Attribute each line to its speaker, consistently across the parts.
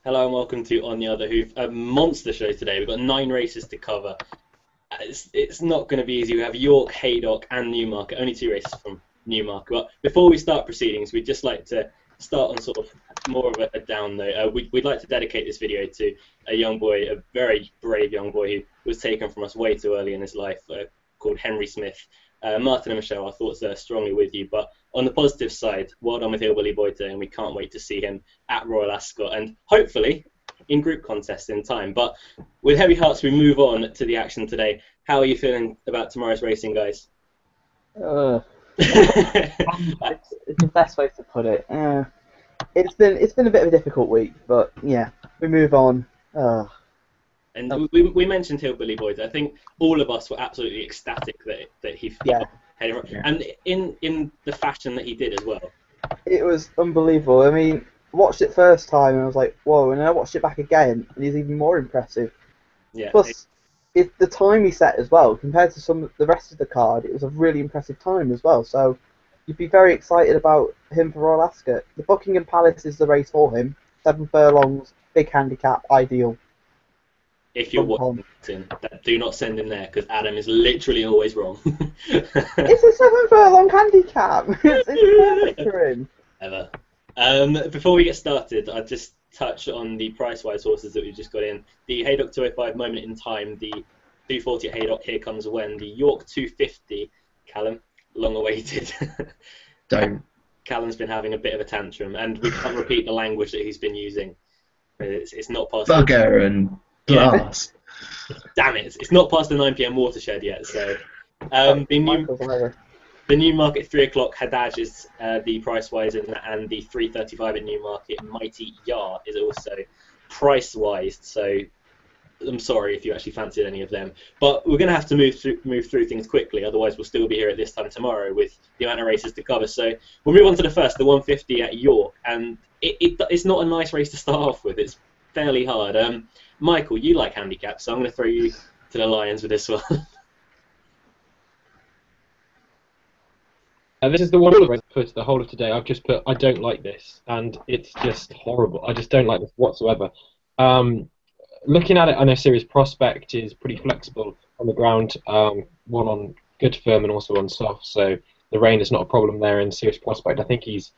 Speaker 1: Hello and welcome to On the Other Hoof, a monster show today. We've got 9 races to cover. It's not going to be easy. We have York, Haydock, and Newmarket, only 2 races from Newmarket. But before we start proceedings, we'd just like to start on sort of more of a down note. We'd like to dedicate this video to a young boy, a very brave young boy who was taken from us way too early in his life, called Henry Smith. Martin and Michelle, our thoughts are strongly with you. But on the positive side, well done with Hillbilly Boy today, and we can't wait to see him at Royal Ascot and hopefully in group contest in time. But with heavy hearts, we move on to the action today. How are you feeling about tomorrow's racing, guys?
Speaker 2: Uh, it's the best way to put it. It's been a bit of a difficult week, but yeah, we move on.
Speaker 1: And we mentioned Hillbilly Boys. I think all of us were absolutely ecstatic that he
Speaker 2: Yeah,
Speaker 1: got headed right. And in the fashion that he did as well.
Speaker 2: it was unbelievable. I mean, watched it first time and I was like, whoa, and then I watched it back again and he's even more impressive.
Speaker 1: Yeah,
Speaker 2: Plus, the time he set as well, compared to some of the rest of the card, it was a really impressive time as well. So you'd be very excited about him for Royal Ascot. The Buckingham Palace is the race for him. 7 furlongs, big handicap, ideal.
Speaker 1: if you're
Speaker 2: On.
Speaker 1: watching, do not send him there because Adam is literally always wrong.
Speaker 2: It's a 7 furlong handicap. It's perfect for him.
Speaker 1: Ever. Before we get started, I'll just touch on the price-wise horses that we've just got in. The Haydock 205 Moment in Time, the 240 at Haydock Here Comes When, the York 250, Callum, long awaited.
Speaker 3: Don't.
Speaker 1: Callum's been having a bit of a tantrum, and we can't repeat the language that he's been using. It's not past.
Speaker 3: Bugger and blast.
Speaker 1: Damn it! It's not past the 9 p.m. watershed yet. So the Newmarket 3 o'clock Haddad is the price wise, and the 3:35 at Newmarket Mighty Yar is also price wise. So I'm sorry if you actually fancied any of them, but we're going to have to move through things quickly. Otherwise, we'll still be here at this time tomorrow with the amount of races to cover. So we'll move on to the first, the 150 at York, and it's not a nice race to start off with. It's fairly hard. Michael, you like handicaps, so I'm going to throw you to the Lions with this one.
Speaker 4: This is the one I've put the whole of today. I've just put I don't like this, and it's just horrible. I just don't like this whatsoever. Looking at it, I know Serious Prospect is pretty flexible on the ground, one on good firm and also on soft, so the rain is not a problem there in Serious Prospect. I think he's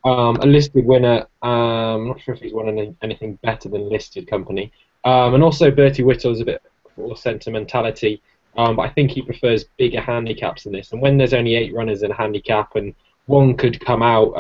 Speaker 4: a listed winner. I'm not sure if he's won anything better than listed company. And also Bertie Whittle is a bit more sentimentality. But I think he prefers bigger handicaps than this. And when there's only 8 runners in a handicap and one could come out,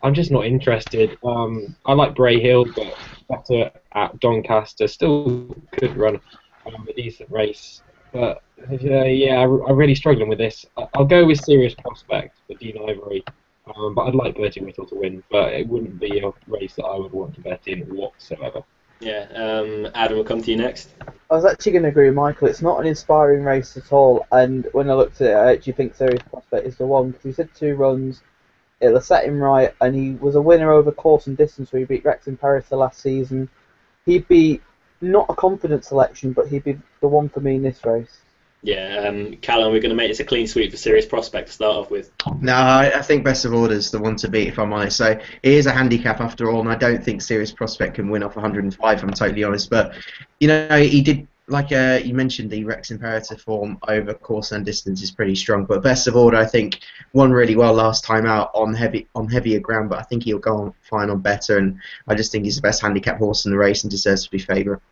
Speaker 4: I'm just not interested. I like Bray Hill, but better at Doncaster. Still could run a decent race. But yeah, I'm really struggling with this. I'll go with Serious Prospect for Dean Ivory. But I'd like Bertie Whittle to win. But it wouldn't be a race that I would want to bet in whatsoever.
Speaker 1: Yeah, Adam will come to you next.
Speaker 2: I was actually going to agree with Michael. It's not an inspiring race at all. And when I looked at it, I actually think Serious Prospect is the one because he said 2 runs. It'll set him right, and he was a winner over course and distance where he beat Rex in Paris the last season. He'd be not a confident selection, but he'd be the one for me in this race.
Speaker 1: Yeah, Callum, we're going to make this a clean sweep for Serious Prospect to start off with.
Speaker 3: No, I think Best of Order's the one to beat, if I'm honest. So it is a handicap after all, and I don't think Serious Prospect can win off 105, if I'm totally honest. But, you know, he did, like you mentioned, the Rex Imperator form over course and distance is pretty strong. But Best of Order, I think, won really well last time out on heavier ground, but I think he'll go on fine on better, and I just think he's the best handicap horse in the race and deserves to be favourite.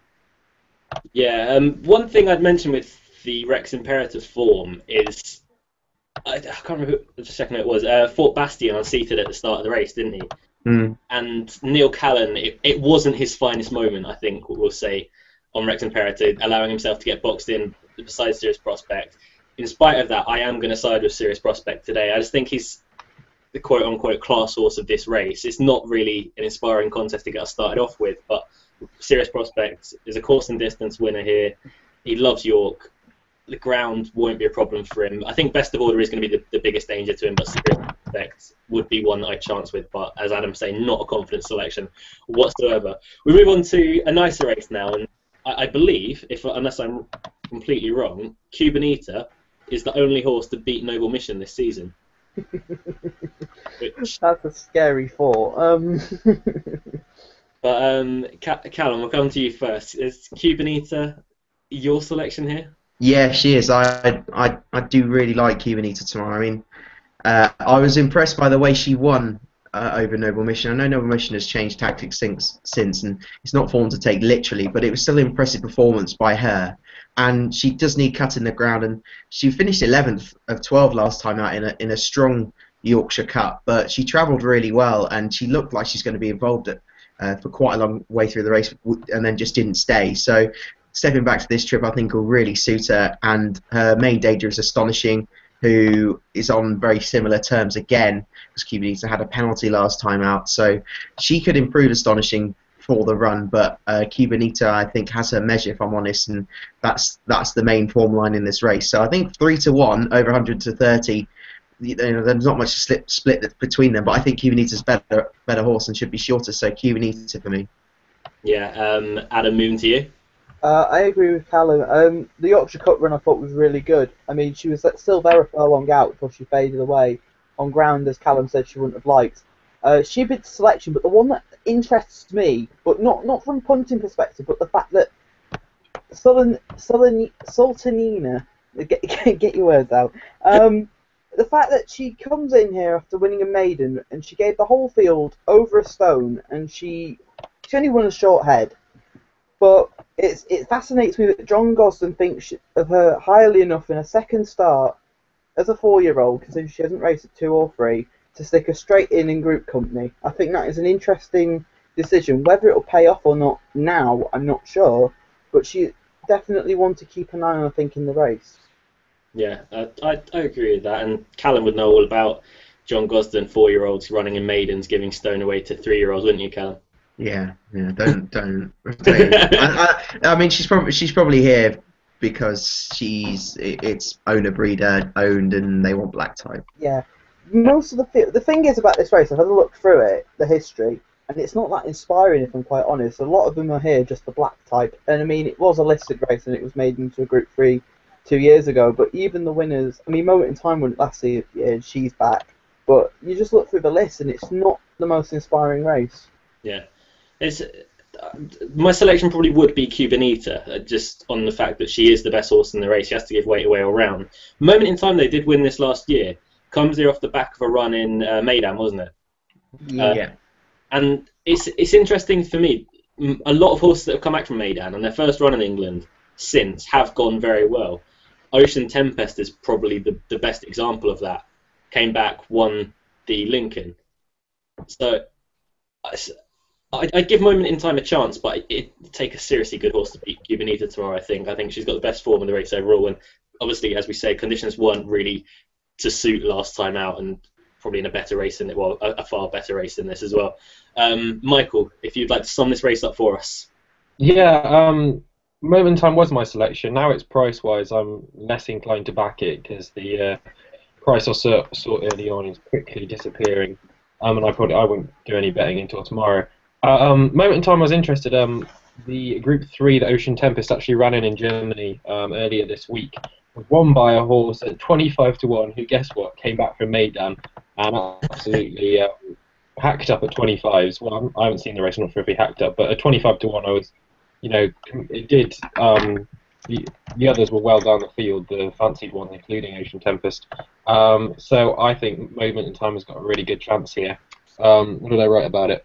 Speaker 1: Yeah, one thing I'd mention with the Rex Imperator's form is I can't remember which second it was. Fort Bastion unseated at the start of the race, didn't he?
Speaker 3: Mm.
Speaker 1: And Neil Callan, it wasn't his finest moment, I think we'll say, on Rex Imperator, allowing himself to get boxed in beside Serious Prospect. In spite of that, I am going to side with Serious Prospect today. I just think he's the quote-unquote class horse of this race. It's not really an inspiring contest to get us started off with, but Serious Prospect is a course and distance winner here. He loves York. The ground won't be a problem for him. I think Best of Order is going to be the biggest danger to him, but Serious Prospect would be one that I chance with. But as Adam's saying, not a confident selection whatsoever. We move on to a nicer race now, and I believe, unless I'm completely wrong, Cubanita is the only horse to beat Noble Mission this season. Which,
Speaker 2: That's a scary thought.
Speaker 1: But Callum, we'll come to you first. Is Cubanita your selection here?
Speaker 3: Yeah, she is. I do really like Cubanita tomorrow. I mean, I was impressed by the way she won over Noble Mission. I know Noble Mission has changed tactics since, and it's not for them to take literally, but it was still an impressive performance by her. And she does need cut in the ground, and she finished 11th of 12 last time out in a strong Yorkshire Cup, but she travelled really well, and she looked like she's going to be involved for quite a long way through the race, and then just didn't stay. So stepping back to this trip, I think will really suit her, and her main danger is Astonishing, who is on very similar terms again, because Cubanita had a penalty last time out, so she could improve Astonishing for the run, but Cubanita, I think, has her measure, if I'm honest, and that's the main form line in this race. So I think 3-1 over 100-30. There's not much split between them, but I think Cubanita's better horse and should be shorter. So Cubanita for me.
Speaker 1: Yeah, Adam, moving to you.
Speaker 2: I agree with Callum. The Yorkshire Cup run I thought was really good. I mean, she was still very far long out before she faded away on ground, as Callum said she wouldn't have liked. She beat Selection, but the one that interests me, but not from punting perspective, but the fact that Sultanina, get your words out. The fact that she comes in here after winning a maiden and she gave the whole field over a stone, and she only won a short head. But it fascinates me that John Gosden thinks of her highly enough in a second start as a 4-year-old, considering she hasn't raced at 2 or 3, to stick her straight in group company. I think that is an interesting decision. Whether it will pay off or not now, I'm not sure. But she definitely one to keep an eye on, I think, in the race.
Speaker 1: Yeah, I agree with that. And Callum would know all about John Gosden, 4-year-olds running in maidens, giving stone away to 3-year-olds, wouldn't you, Callum?
Speaker 3: Yeah. Don't. I mean, she's probably here because it's owner breeder owned, and they want black type.
Speaker 2: Yeah. Most of the thing is about this race, I've had a look through it, the history, and it's not that inspiring, if I'm quite honest. A lot of them are here just the black type, and I mean, it was a listed race and it was made into a Group 3 2 years ago, but even the winners, I mean, Moment in Time wouldn't last year, and she's back, but you just look through the list and it's not the most inspiring race.
Speaker 1: Yeah. My selection probably would be Cubanita, just on the fact that she is the best horse in the race. She has to give weight away all round. Moment in Time, they did win this last year. Comes here off the back of a run in Meydan, wasn't it?
Speaker 3: Yeah.
Speaker 1: And it's interesting for me. A lot of horses that have come back from Meydan and their first run in England since have gone very well. Ocean Tempest is probably the best example of that. Came back, won the Lincoln. So I'd give Moment in Time a chance, but it'd take a seriously good horse to beat Cubanita tomorrow, I think. I think she's got the best form in the race overall. And obviously, as we say, conditions weren't really to suit last time out, and probably in a better race than it was, a far better race than this as well. Michael, if you'd like to sum this race up for us.
Speaker 4: Yeah, Moment in Time was my selection. Now it's price-wise, I'm less inclined to back it because the price I saw early on is quickly disappearing, and I won't do any betting until tomorrow. Moment in Time I was interested. The Group 3 that Ocean Tempest actually ran in Germany earlier this week was won by a horse at 25-1 who, guess what, came back from Meydan and absolutely hacked up at 25s. Well, I haven't seen the race, I'm not sure if he hacked up, but at 25-1 I was, it did. The others were well down the field, the fancied ones, including Ocean Tempest. So I think Moment in Time has got a really good chance here. What did I write about it?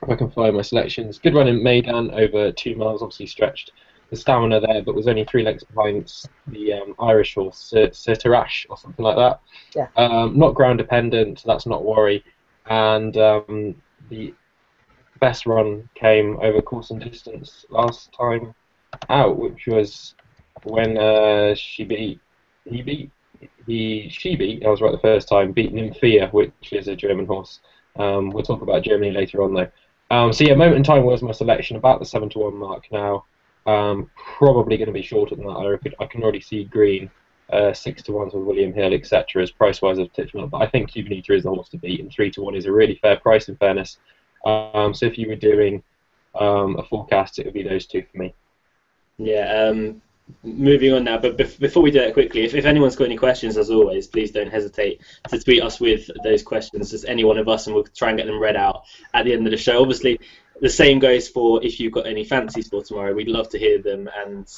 Speaker 4: If I can find my selections. Good run in Meydan, over 2 miles, obviously stretched the stamina there, but was only 3 lengths behind the Irish horse, Sirtarash, or something like that.
Speaker 2: Yeah.
Speaker 4: Not ground dependent, so that's not a worry. And the best run came over course and distance last time out, which was when she beat, I was right the first time, beat Nymphia, which is a German horse. We'll talk about Germany later on, though. So yeah, Moment in Time was my selection, about the 7-1 mark now. Probably going to be shorter than that. I can already see Green, 6-1 with William Hill, etc. as price-wise I've tipped them up. But I think Cubanita is the horse to beat, and 3-1 is a really fair price in fairness. So if you were doing a forecast, it would be those two for me.
Speaker 1: Yeah. Moving on now, but before we do that quickly, if anyone's got any questions, as always, please don't hesitate to tweet us with those questions, just any one of us, and we'll try and get them read out at the end of the show. Obviously, the same goes for if you've got any fancies for tomorrow. We'd love to hear them, and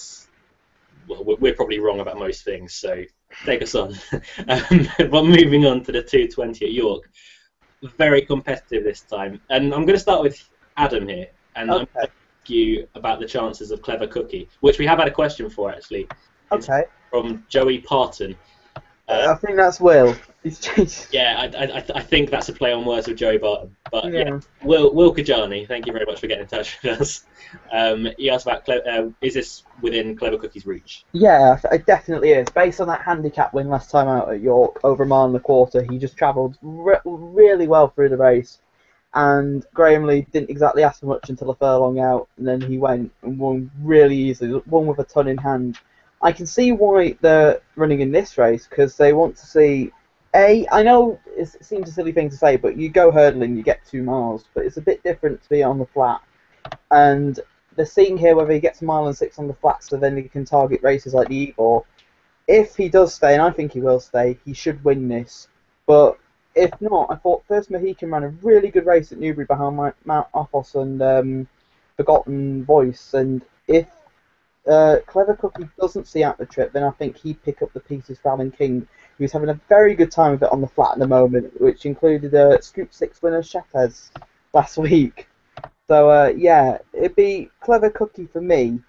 Speaker 1: well, we're probably wrong about most things, so take us on. But moving on to the 220 at York, very competitive this time, and I'm going to start with Adam here, and I'm going to ask you about the chances of Clever Cookie, which we have had a question for actually.
Speaker 2: Okay.
Speaker 1: From Joey Parton.
Speaker 2: I think that's Will. He's changed.
Speaker 1: Yeah, I think that's a play on words with Joey Barton. But yeah, Will Kajani, thank you very much for getting in touch with us. He asked about, is this within Clever Cookie's reach?
Speaker 2: Yeah, it definitely is. Based on that handicap win last time out at York over a mile and a quarter, he just travelled really well through the race. And Graham Lee didn't exactly ask for much until a furlong out, and then he went and won really easily, won with a ton in hand. I can see why they're running in this race, because they want to see, I know it seems a silly thing to say, but you go hurdling, you get 2 miles, but it's a bit different to be on the flat. And they're seeing here whether he gets a mile and 6 on the flat, so then he can target races like the Ebor. If he does stay, and I think he will stay, he should win this. But if not, I thought First Mohican ran a really good race at Newbury behind Mount Athos and Forgotten Voice, and if Clever Cookie doesn't see out the trip, then I think he'd pick up the pieces for Alan King, who's having a very good time of it on the flat at the moment, which included Scoop 6 winner Chetez last week. So yeah, it'd be Clever Cookie for me,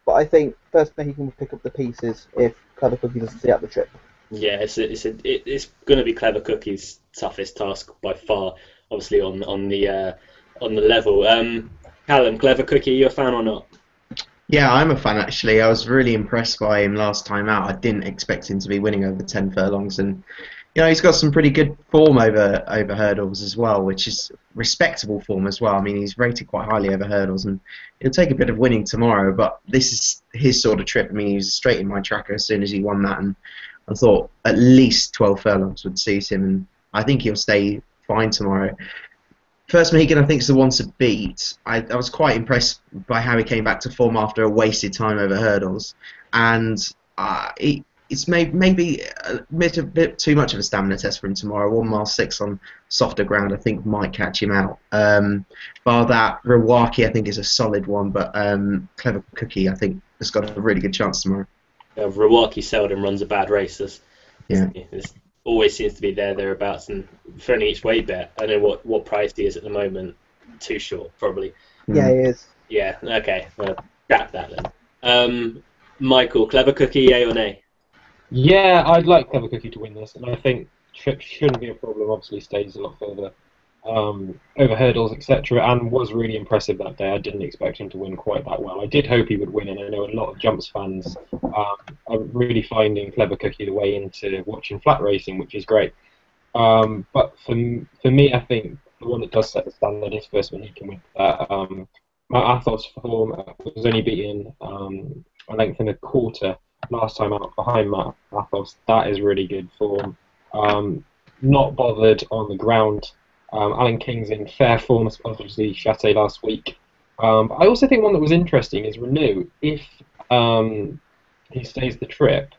Speaker 2: but I think First Mohican will pick up the pieces if Clever Cookie doesn't see out the trip.
Speaker 1: Yeah, it's going to be Clever Cookie's toughest task by far, obviously on the level. Callum, Clever Cookie, are you a fan or not?
Speaker 3: Yeah, I'm a fan actually. I was really impressed by him last time out. I didn't expect him to be winning over 10 furlongs, and he's got some pretty good form over hurdles as well, which is respectable form as well. I mean, he's rated quite highly over hurdles, and he'll take a bit of winning tomorrow. But this is his sort of trip. I mean, he was straight in my tracker as soon as he won that, and I thought at least 12 furlongs would suit him, and I think he'll stay fine tomorrow. First Mohican, I think, is the one to beat. I was quite impressed by how he came back to form after a wasted time over hurdles, and it's maybe a bit too much of a stamina test for him tomorrow. 1 mile 6 on softer ground, I think, might catch him out. Bar that, Rawaki, I think, is a solid one, but Clever Cookie, I think, has got a really good chance tomorrow.
Speaker 1: Rawaki seldom runs a bad race.
Speaker 3: It
Speaker 1: always seems to be thereabouts, and for any each way bet, I don't know what price he is at the moment. Too short, probably.
Speaker 2: Yeah, he is.
Speaker 1: Yeah, okay. Well, scrap that then. Michael, Clever Cookie, yay or nay?
Speaker 4: Yeah, I'd like Clever Cookie to win this, and I think trip shouldn't be a problem. Obviously, stays a lot further over hurdles, etc., and was really impressive that day. I didn't expect him to win quite that well. I did hope he would win, and I know a lot of Jumps fans are really finding Clever Cookie the way into watching flat racing, which is great. But for me, I think the one that does set the standard is First Mohican with that. Mount Athos form was only beaten a length and a quarter last time out behind Mount Athos. That is really good form. Not bothered on the ground. Alan King's in fair form, obviously Chate last week. But I also think one that was interesting is Renew. If he stays the trip,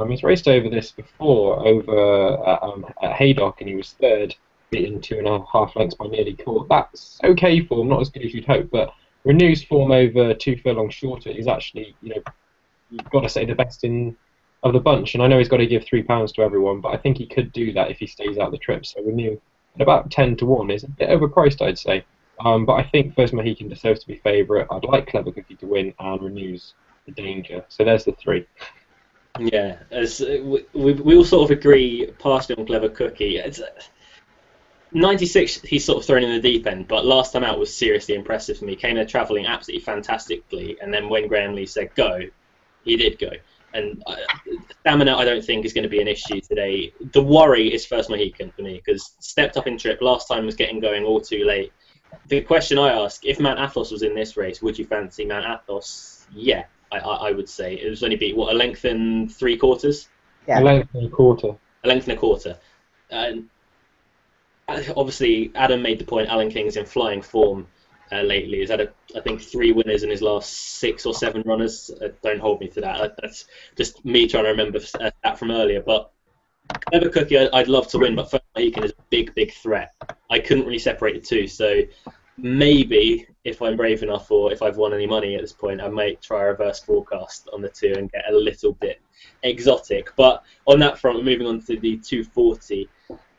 Speaker 4: he's raced over this before over at Haydock, and he was third, beaten 2.5 lengths by Nearly Caught. That's okay form, not as good as you'd hope, but Renew's form over 2 furlongs shorter is actually, you've got to say the best of the bunch. And I know he's got to give £3 to everyone, but I think he could do that if he stays out the trip. So Renew at about 10 to 1 is a bit overpriced, I'd say. But I think First Mohican deserves to be favourite. I'd like Clever Cookie to win, and Renew's the danger. So there's the 3.
Speaker 1: Yeah, we all sort of agree partially on Clever Cookie. 96, he's sort of thrown in the deep end, but last time out was seriously impressive for me. Came there travelling absolutely fantastically, and then when Graham Lee said go, he did go. And stamina, I don't think, is going to be an issue today. The worry is First Mohican for me, because stepped up in trip, last time was getting going all too late. The question I ask, if Mount Athos was in this race, would you fancy Mount Athos? Yeah, I would say. It was only beat, what, a length and 3/4?
Speaker 2: Yeah.
Speaker 4: A length and a quarter.
Speaker 1: A length and a quarter. Obviously, Adam made the point, Alan King's in flying form lately. He's had, I think, 3 winners in his last 6 or 7 runners. Don't hold me to that. That's just me trying to remember that from earlier. But Clever Cookie, I'd love to win, but First Mohican is a big, big threat. I couldn't really separate the two, so maybe if I'm brave enough or if I've won any money at this point, I might try a reverse forecast on the 2 and get a little bit exotic. But on that front, we're moving on to the 240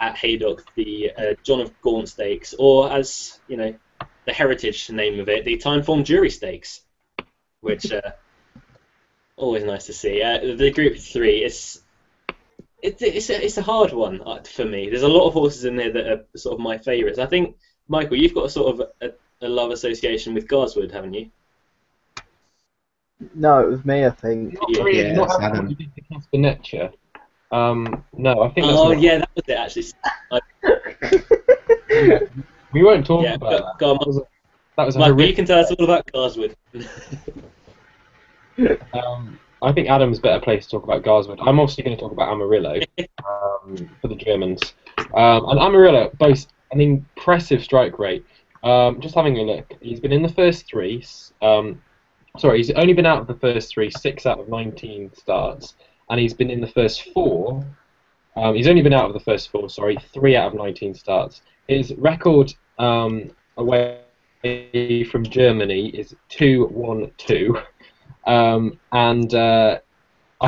Speaker 1: at Haydock, the John of Gaunt Stakes, or as you know, the heritage name of it, the Timeform Jury Stakes, which always nice to see. The Group 3 it's a hard one for me. There's a lot of horses in there that are sort of my favourites. I think, Michael, you've got a sort of a love association with Garswood, haven't you?
Speaker 2: No, it was me, I think.
Speaker 4: Not really.
Speaker 3: Yeah,
Speaker 4: Not
Speaker 3: it's
Speaker 4: having
Speaker 3: Adam.
Speaker 4: you did the Castanetcha. No, I think that's
Speaker 1: Oh
Speaker 4: not.
Speaker 1: yeah, that was it actually.
Speaker 4: We won't talk
Speaker 1: Yeah,
Speaker 4: about
Speaker 1: go on,
Speaker 4: that. That was a
Speaker 1: Michael, you
Speaker 4: horrific.
Speaker 1: can tell us all about Garswood.
Speaker 4: I think Adam's better place to talk about Garswood. I'm also going to talk about Amarillo for the Germans. And Amarillo boasts an impressive strike rate. Just having a look, he's been in the first 3. He's only been out of the first 3, 6 out of 19 starts, and he's been in the first 4. He's only been out of the first 4. 3 out of 19 starts. His record away from Germany is 2-1-2. I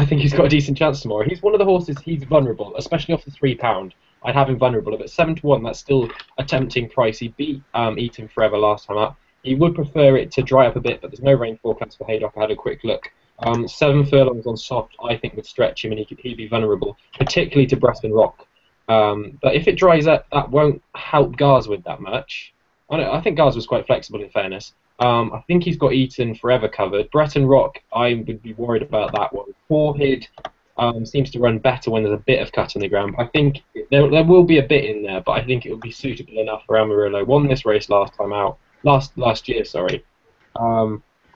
Speaker 4: think he's got a decent chance tomorrow. He's one of the horses, he's vulnerable, especially off the £3. I'd have him vulnerable. But 7-1, that's still a tempting price. He beat Eaton Forever last time out. He would prefer it to dry up a bit, but there's no rain forecast for Haydock. I had a quick look. 7 furlongs on soft, I think, would stretch him, and he'd be vulnerable, particularly to Breton Rock. But if it dries up, that won't help Garswood that much. I think Garswood's quite flexible, in fairness. I think he's got Eaton Forever covered. Breton Rock, I would be worried about that one. Forehead seems to run better when there's a bit of cut in the ground. I think there will be a bit in there, but I think it will be suitable enough for Amarillo. Won this race last year.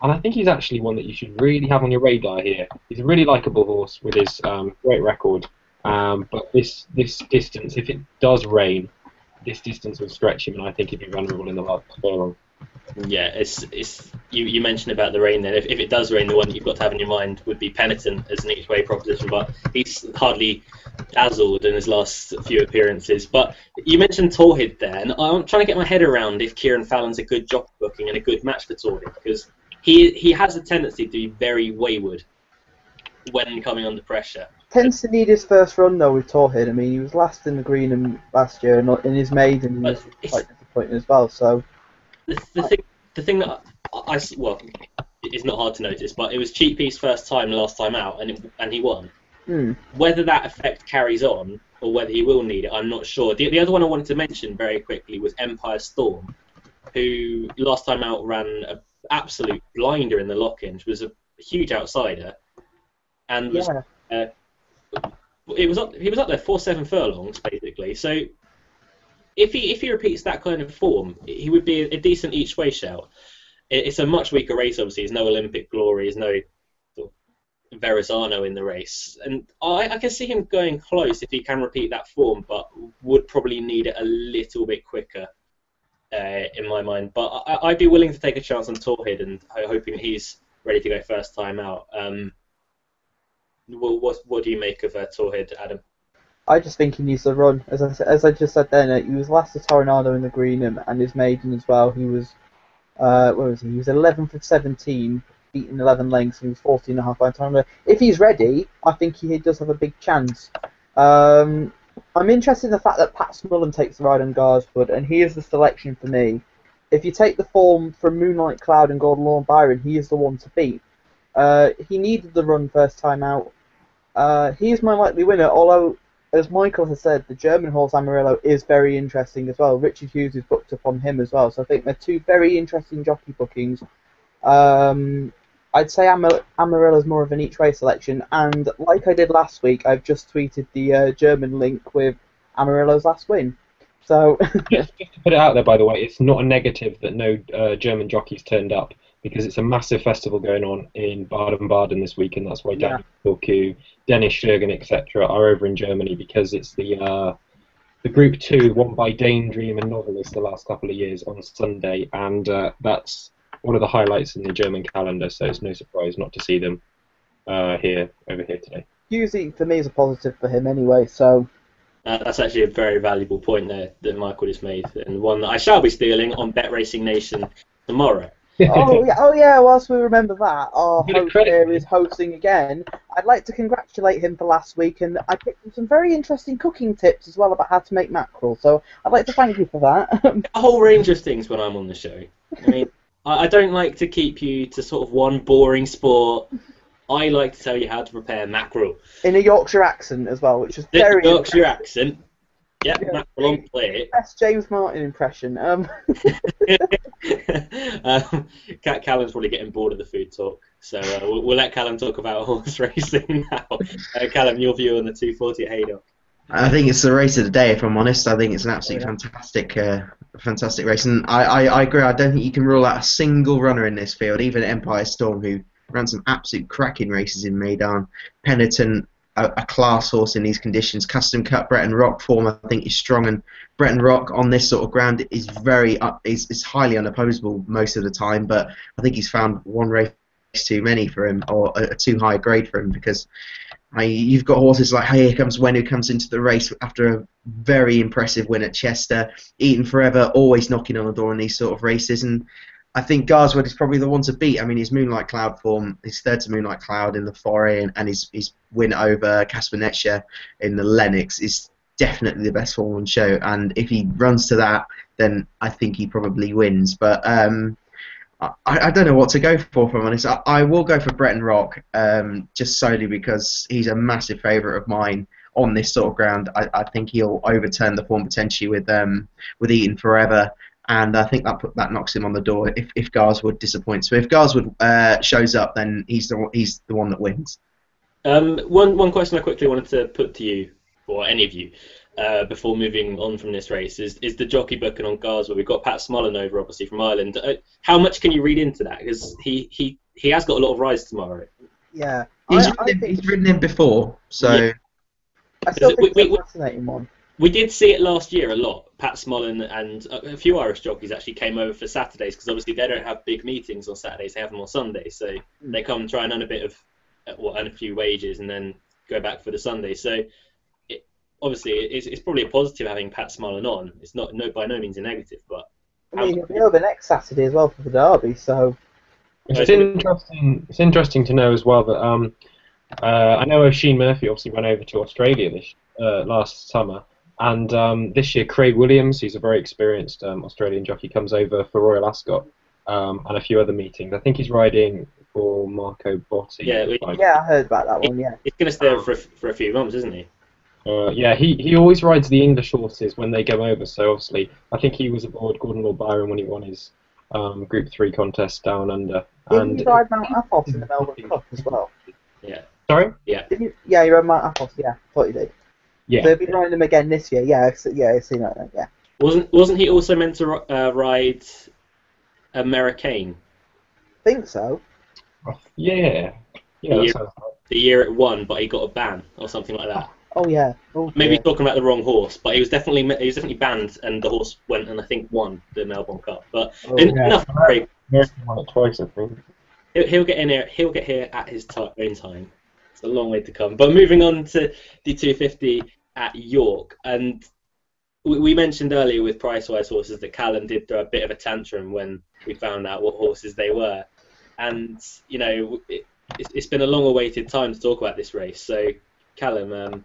Speaker 4: And I think he's actually one that you should really have on your radar here. He's a really likeable horse with his great record. But this distance, if it does rain, this distance will stretch him, and I think he'd be vulnerable in the last furlong.
Speaker 1: Yeah, it's you mentioned about the rain. Then, if it does rain, the one you've got to have in your mind would be Penitent as an each-way proposition. But he's hardly dazzled in his last few appearances. But you mentioned Torhid there, and I'm trying to get my head around if Kieran Fallon's a good jockey booking and a good match for Torhid, because he has a tendency to be very wayward when coming under pressure.
Speaker 2: Tends to need his first run though with Torhid. I mean, he was last in the Greenham last year, and in his maiden he was quite disappointing as well. So
Speaker 1: the thing that it's not hard to notice, but it was Cheap Piece first time last time out, and he won. Whether that effect carries on or whether he will need it, I'm not sure. The other one I wanted to mention very quickly was Empire Storm, who last time out ran an absolute blinder in the lock-in, was a huge outsider, and was. He was up there 4-7 furlongs basically. So if he repeats that kind of form, he would be a decent each way shout. It's a much weaker race, obviously. There's no Olympic glory, there's no sort of Verrazano in the race, and I can see him going close if he can repeat that form, but would probably need it a little bit quicker in my mind. But I'd be willing to take a chance on Torhid and hoping he's ready to go first time out. What do you make of Torhid, Adam?
Speaker 2: I just think he needs to run. As I just said then, he was last to Toronado in the Greenham and his maiden as well. He was, where was he? He was 11th of 17, beaten 11 lengths, and he was 14.5 by Toronado. If he's ready, I think he does have a big chance. I'm interested in the fact that Pat Smullen takes the ride on Garswood, and he is the selection for me. If you take the form from Moonlight Cloud and Gordon Lawn Byron, he is the one to beat. He needed the run first time out. He is my likely winner, although, as Michael has said, the German horse Amarillo is very interesting as well. Richard Hughes is booked up on him as well, so I think they're two very interesting jockey bookings. I'd say Amarillo's more of an each-way selection, and like I did last week, I've just tweeted the German link with Amarillo's last win. So
Speaker 4: just to put it out there, by the way, it's not a negative that no German jockeys turned up, because it's a massive festival going on in Baden-Baden this week, and that's why Daniel Kilku, Dennis Schergen, etc. are over in Germany, because it's the Group 2 won by Daydream and Novelist the last couple of years on Sunday, and that's one of the highlights in the German calendar, so it's no surprise not to see them over here today.
Speaker 2: Hughes, for me, is a positive for him anyway, so...
Speaker 1: That's actually a very valuable point there that Michael just made, and one that I shall be stealing on Bet Racing Nation tomorrow.
Speaker 2: Oh yeah. Whilst we remember that, our
Speaker 4: Bit of
Speaker 2: host
Speaker 4: credit.
Speaker 2: here is hosting again. I'd like to congratulate him for last week, and I picked up some very interesting cooking tips as well about how to make mackerel. So I'd like to thank you for that.
Speaker 1: A whole range of things when I'm on the show. I mean, I don't like to keep you to sort of one boring sport. I like to tell you how to prepare mackerel.
Speaker 2: In a Yorkshire accent as well, which is
Speaker 1: The
Speaker 2: very
Speaker 1: Yorkshire accent. Yep,
Speaker 2: Yeah.
Speaker 1: mackerel on plate.
Speaker 2: best James Martin impression.
Speaker 1: Callum's probably getting bored of the food talk, so we'll let Callum talk about horse racing now. Callum, your view on the 240 at Haydock?
Speaker 3: I think it's the race of the day, if I'm honest. I think it's an absolutely fantastic race. And I agree. I don't think you can rule out a single runner in this field, even Empire Storm, who ran some absolute cracking races in Meydan. Penitent, a class horse in these conditions. Custom Cut, Breton Rock form, I think, is strong. And Breton Rock on this sort of ground is is highly unopposable most of the time. But I think he's found one race too many for him, or a too high a grade for him, because you've got horses like Here Comes When, who comes into the race after a very impressive win at Chester. Eaton Forever, always knocking on the door in these sort of races. And I think Garswood is probably the one to beat. I mean, his Moonlight Cloud form, his third to Moonlight Cloud in the Foray, and his win over Casper Netscher in the Lennox is definitely the best form on show. And if he runs to that, then I think he probably wins. But I don't know what to go for, if I'm honest. I will go for Breton Rock, just solely because he's a massive favourite of mine on this sort of ground. I think he'll overturn the form potentially with Eaton Forever, and I think that knocks him on the door if Garswood disappoints. So if Garswood shows up, then he's the one that wins.
Speaker 1: One question I quickly wanted to put to you, or any of you, before moving on from this race is the jockey booking on Garswood. We've got Pat Smullen over, obviously, from Ireland. How much can you read into that? Because he has got a lot of rise tomorrow.
Speaker 2: Yeah.
Speaker 3: He's ridden him before, so...
Speaker 1: Yeah.
Speaker 2: I still think it's a fascinating one.
Speaker 1: We did see it last year a lot. Pat Smullen and a few Irish jockeys actually came over for Saturdays, because obviously they don't have big meetings on Saturdays, they have them on Sundays. So they come try and earn a bit of, earn a few wages and then go back for the Sunday. So obviously it's probably a positive having Pat Smullen on. It's not by no means a negative, but...
Speaker 2: I mean, he'll be over next Saturday as well for the Derby, so...
Speaker 4: It's interesting to know as well that I know Oisin Murphy obviously went over to Australia last summer, and this year Craig Williams, who's a very experienced Australian jockey, comes over for Royal Ascot and a few other meetings. I think he's riding for Marco Botti.
Speaker 2: Yeah, I heard about that one, yeah.
Speaker 1: He's going to stay over for a few months, isn't he?
Speaker 4: Yeah, he always rides the English horses when they go over, so obviously I think he was aboard Gordon Lord Byron when he won his Group 3 contest down under.
Speaker 2: Didn't he ride Mount Athos in the Melbourne Cup as well?
Speaker 1: Yeah.
Speaker 4: Sorry?
Speaker 1: Yeah.
Speaker 2: Yeah, he rode Mount Athos, yeah. Thought he did.
Speaker 4: Yeah.
Speaker 2: So he'll be riding them again this year, yeah, I've seen that then, yeah.
Speaker 1: Wasn't he also meant to ride Americane?
Speaker 2: Think so.
Speaker 4: Yeah. Yeah, that sounds right.
Speaker 1: The year it won, but he got a ban or something like that.
Speaker 2: Oh, yeah. Oh,
Speaker 1: Maybe
Speaker 2: dear.
Speaker 1: talking about the wrong horse, but he was definitely banned, and the horse went and I think won the Melbourne Cup. But enough.
Speaker 4: American won it twice, I think.
Speaker 1: He'll get in here. He'll get here at his own time. It's a long way to come. But moving on to the 250 at York, and we mentioned earlier with Pricewise horses that Callum did throw a bit of a tantrum when we found out what horses they were, and you know it's been a long-awaited time to talk about this race. So Callum,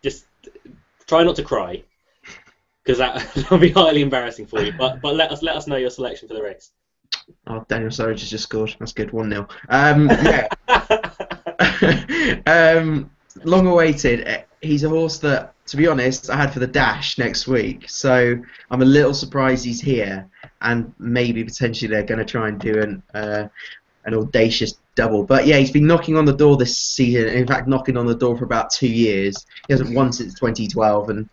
Speaker 1: just try not to cry, because that'll be highly embarrassing for you. But let us know your selection for the race.
Speaker 3: Oh, Daniel Surridge has just scored. That's good, 1-0. Yeah. Long awaited. He's a horse that, to be honest, I had for the Dash next week. So I'm a little surprised he's here, and maybe potentially they're going to try and do an audacious double. But yeah, he's been knocking on the door this season. In fact, knocking on the door for about 2 years. He hasn't won since 2012, and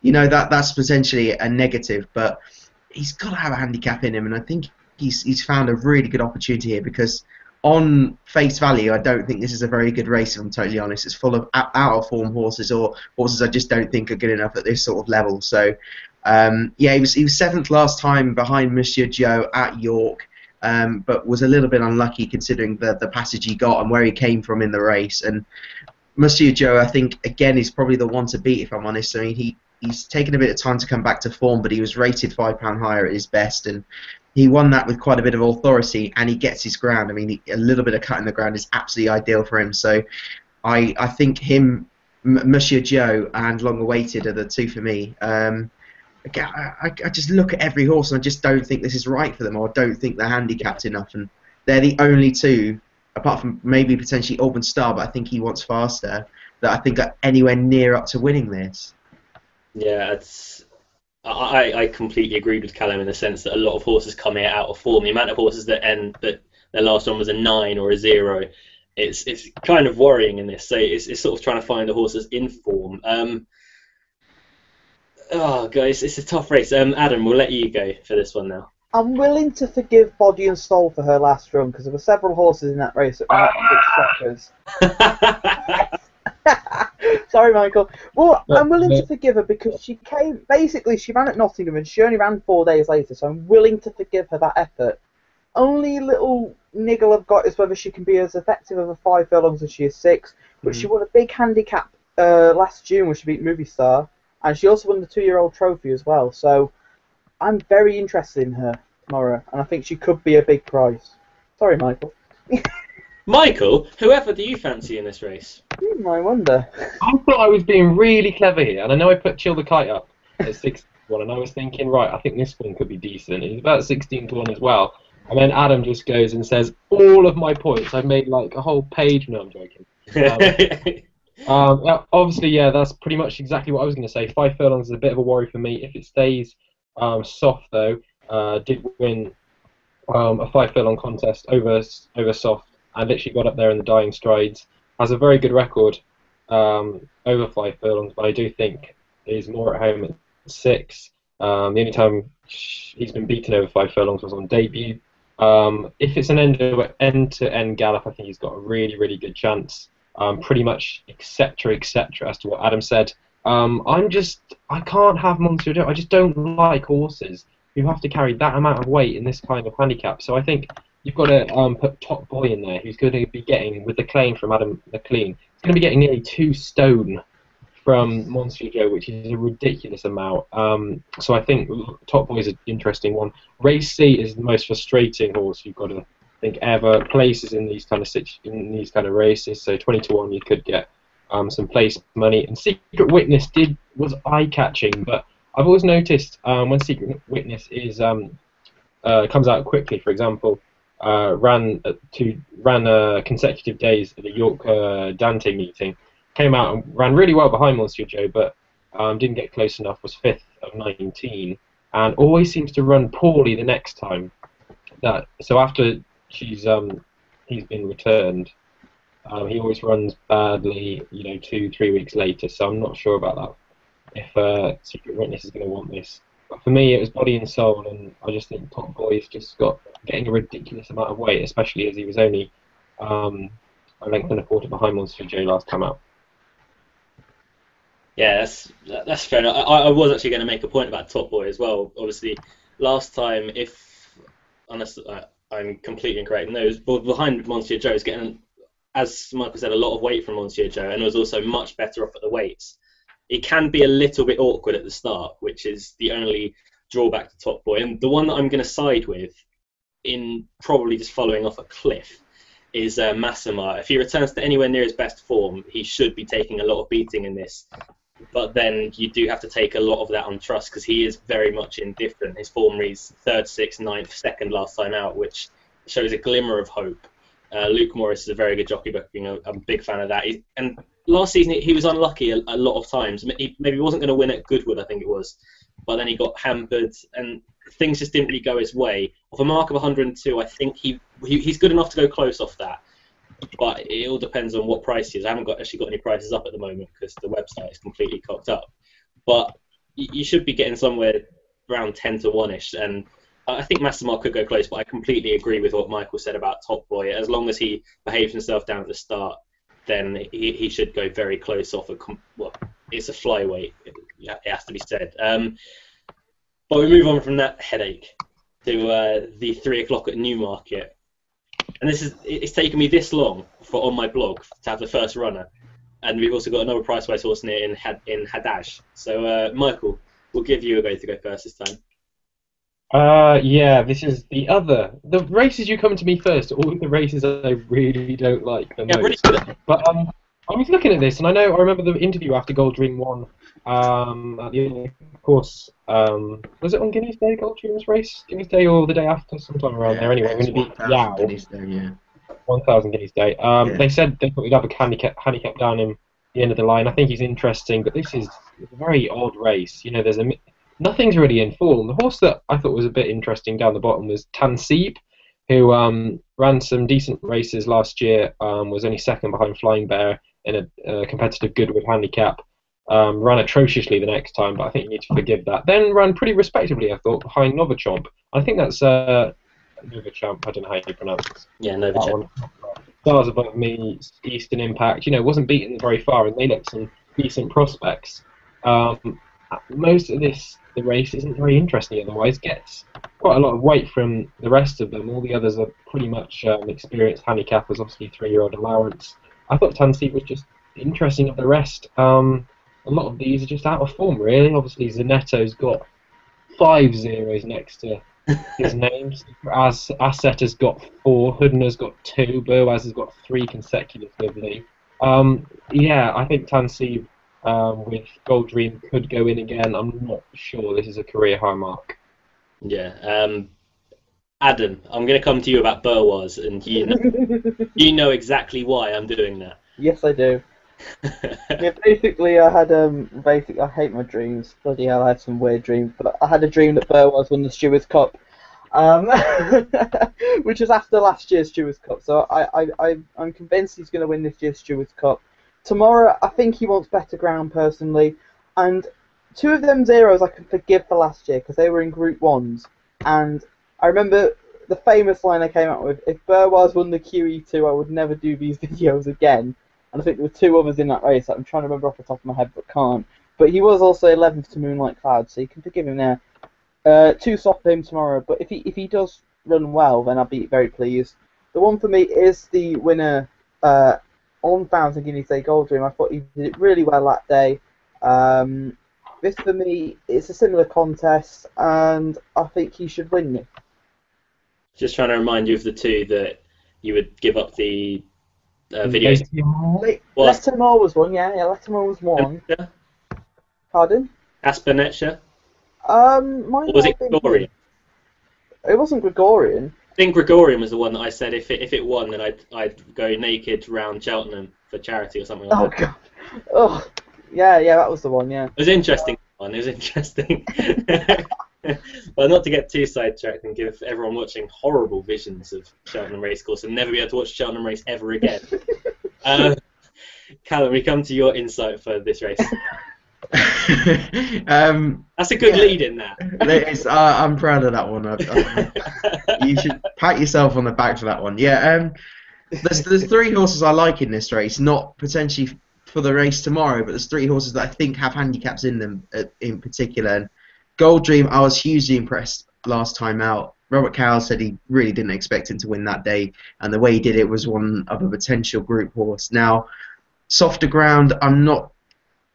Speaker 3: you know that's potentially a negative. But he's got to have a handicap in him, and I think he's found a really good opportunity here, because on face value, I don't think this is a very good race, if I'm totally honest. It's full of out-of-form horses, or horses I just don't think are good enough at this sort of level. So, yeah, he was 7th last time behind Monsieur Joe at York, but was a little bit unlucky considering the passage he got and where he came from in the race. And Monsieur Joe, I think, again, is probably the one to beat, if I'm honest. I mean, he's taken a bit of time to come back to form, but he was rated £5 higher at his best, and he won that with quite a bit of authority, and he gets his ground. I mean, a little bit of cut in the ground is absolutely ideal for him. So I think him, Monsieur Joe, and Long Awaited are the two for me. Again, I just look at every horse and I just don't think this is right for them, or I don't think they're handicapped enough, and they're the only two, apart from maybe potentially Auburn Star, but I think he wants faster, that I think are anywhere near up to winning this.
Speaker 1: Yeah, I completely agreed with Callum in the sense that a lot of horses come here out of form. The amount of horses that end that their last one was a 9 or a 0, it's kind of worrying in this. So it's sort of trying to find the horses in form. Oh, guys, it's a tough race. Adam, we'll let you go for this one now.
Speaker 2: I'm willing to forgive Body and Soul for her last run because there were several horses in that race that were absolute shockers. Sorry, Michael. Well, I'm willing to forgive her because she ran at Nottingham and she only ran 4 days later, so I'm willing to forgive her that effort. Only little niggle I've got is whether she can be as effective over 5 furlongs as she is 6, but she won a big handicap last June when she beat Movie Star, and she also won the 2-year-old trophy as well, so I'm very interested in her tomorrow, and I think she could be a big prize. Sorry, Michael.
Speaker 1: Michael, whoever do you fancy in this race?
Speaker 2: I wonder.
Speaker 4: I thought I was being really clever here, and I know I put Chill the Kite up at 6 to 1, and I was thinking, right, I think this one could be decent. It's about 16 to 1 as well. And then Adam just goes and says all of my points. I've made like a whole page. No, I'm joking. Obviously, yeah, that's pretty much exactly what I was going to say. 5 furlongs is a bit of a worry for me. If it stays soft, though, did win a 5 furlong contest over soft and literally got up there in the dying strides. Has a very good record over 5 furlongs, but I do think is more at home at 6. The only time he's been beaten over 5 furlongs was on debut. If it's an end-to-end gallop, I think he's got a really, really good chance. Pretty much, etc., as to what Adam said. I can't have Monsieur Joe. I just don't like horses who have to carry that amount of weight in this kind of handicap. So I think you've got to put Top Boy in there, who's going to be getting, with the claim from Adam McLean, he's going to be getting nearly 2 stone from Monsieur Joe, which is a ridiculous amount. So I think Top Boy is an interesting one. Race C is the most frustrating horse you've got to think ever. Places in these kind of races. So 20 to 1, you could get some place money. And Secret Witness was eye catching, but I've always noticed when Secret Witness comes out quickly. For example, ran consecutive days at the York Dante meeting. Came out and ran really well behind Monsieur Joe, but didn't get close enough, was 5th of 19, and always seems to run poorly the next time. So after he's been returned, he always runs badly, 2-3 weeks later, so I'm not sure about that, if Secret Witness is going to want this. But for me, it was Body and Soul, and I just think Top Boy's just getting a ridiculous amount of weight, especially as he was only a length and a quarter behind Monsieur Joe last time out.
Speaker 1: Yeah, that's fair enough. I was actually going to make a point about Top Boy as well. Obviously, last time, I'm completely incorrect, no, it was behind Monsieur Joe, is getting, as Michael said, a lot of weight from Monsieur Joe, and was also much better off at the weights. It can be a little bit awkward at the start, which is the only drawback to Top Boy. And the one that I'm going to side with, in probably just following off a cliff, is Massimar. If he returns to anywhere near his best form, he should be taking a lot of beating in this. But then you do have to take a lot of that on trust because he is very much indifferent. His form reads 3rd, 6th, 9th, 2nd last time out, which shows a glimmer of hope. Luke Morris is a very good jockey, but I'm a big fan of that. And last season he was unlucky a lot of times. He maybe wasn't going to win at Goodwood, I think it was, but then he got hampered and things just didn't really go his way. Off a mark of 102, I think he's good enough to go close off that. But it all depends on what price he is. I haven't actually got any prices up at the moment because the website is completely cocked up. But you should be getting somewhere around 10 to 1-ish. And I think Massimar could go close, but I completely agree with what Michael said about Top Boy. As long as he behaves himself down at the start, then he should go very close off. It's a flyweight, it has to be said. But we move on from that headache to the 3 o'clock at Newmarket. And it's taken me this long on my blog to have the first runner, and we've also got another price-wise horse in Hadaj. So Michael, we'll give you a go to go first this time.
Speaker 4: Yeah, this is the races you come to me first. All the races I really don't like the
Speaker 1: Yeah, really
Speaker 4: most.
Speaker 1: good.
Speaker 4: But I was looking at this, and I remember the interview after Goldream won. At the end, of course, was it on Guinea's Day, Goldream's race? Guinea's Day or the day after, sometime around there. Anyway, when
Speaker 3: It's
Speaker 4: he beat
Speaker 3: 1,000
Speaker 4: Yao,
Speaker 3: guineas there, yeah.
Speaker 4: 1,000 Guineas Day.
Speaker 3: Yeah.
Speaker 4: They said they thought he'd have a handicap down him the end of the line. I think he's interesting, but this is a very odd race. You know, nothing's really in form. The horse that I thought was a bit interesting down the bottom was Tansib, who ran some decent races last year. Was only second behind Flying Bear in a competitive Goodwood handicap. Ran atrociously the next time, but I think you need to forgive that. Then ran pretty respectably, I thought, behind Novachamp. I think that's Novachamp. I don't know how you pronounce it.
Speaker 1: Yeah,
Speaker 4: That
Speaker 1: Novachamp.
Speaker 4: one. Stars Above Me, Eastern Impact, wasn't beaten very far, and they looked some decent prospects. Most of the race isn't very interesting otherwise. Gets quite a lot of weight from the rest of them. All the others are pretty much experienced handicappers, obviously 3-year-old allowance. I thought Tansy was just interesting of the rest. A lot of these are just out of form, really. Obviously, Zanetto's got 5 zeros next to his names. Asset has got 4, Hooden has got 2, Boaz has got 3 consecutively. Yeah, I think Tansib with Gold Dream could go in again. I'm not sure this is a career high mark.
Speaker 1: Yeah. Adam, I'm going to come to you about Burwaz, and you know exactly why I'm doing that.
Speaker 2: Yes, I do. Yeah, basically, I had I hate my dreams. Bloody hell, I had some weird dreams. But I had a dream that Burwaz won the Stewards Cup, which was after last year's Stewards Cup. So I'm convinced he's going to win this year's Stewards Cup. Tomorrow, I think he wants better ground personally, and 2 of them zeros I can forgive for last year because they were in Group 1s, and I remember the famous line I came out with: if Burwaz won the QE2, I would never do these videos again. And I think there were 2 others in that race that I'm trying to remember off the top of my head, but can't. But he was also 11th to Moonlight Cloud, so you can forgive him there. 2 soft for him tomorrow, but if he does run well, then I'll be very pleased. The one for me is the winner on 1,000 Guineas Day Gold Dream. I thought he did it really well that day. This for me is a similar contest, and I think he should win it.
Speaker 1: Just trying to remind you of the 2 that you would give up the videos.
Speaker 2: Lettermore was one, yeah, Lettermore was one. Pardon?
Speaker 1: Aspernetia?
Speaker 2: Or
Speaker 1: was it Gregorian?
Speaker 2: It wasn't Gregorian.
Speaker 1: I think Gregorian was the one that I said if it won, then I'd go naked round Cheltenham for charity or something like that.
Speaker 2: God. Oh, yeah, that was the one, yeah.
Speaker 1: It was interesting. It was interesting. Well, not to get too sidetracked and give everyone watching horrible visions of Cheltenham Racecourse and never be able to watch Cheltenham Race ever again. Callum, we come to your insight for this race. That's a good lead in that.
Speaker 3: I'm proud of that one. You should pat yourself on the back for that one. Yeah, there's 3 horses I like in this race, not potentially for the race tomorrow, but there's 3 horses that I think have handicaps in them in particular. And Gold Dream, I was hugely impressed last time out. Robert Cowell said he really didn't expect him to win that day, and the way he did it was one of a potential group horse. Now, softer ground, I'm not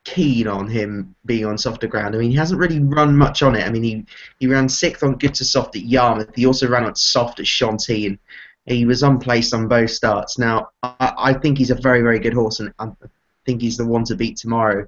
Speaker 3: keen on him being on softer ground. I mean, he hasn't really run much on it. I mean, he ran 6th on Good to Soft at Yarmouth. He also ran on soft at Chantilly, and he was unplaced on both starts. Now, I think he's a very, very good horse, and I think he's the one to beat tomorrow.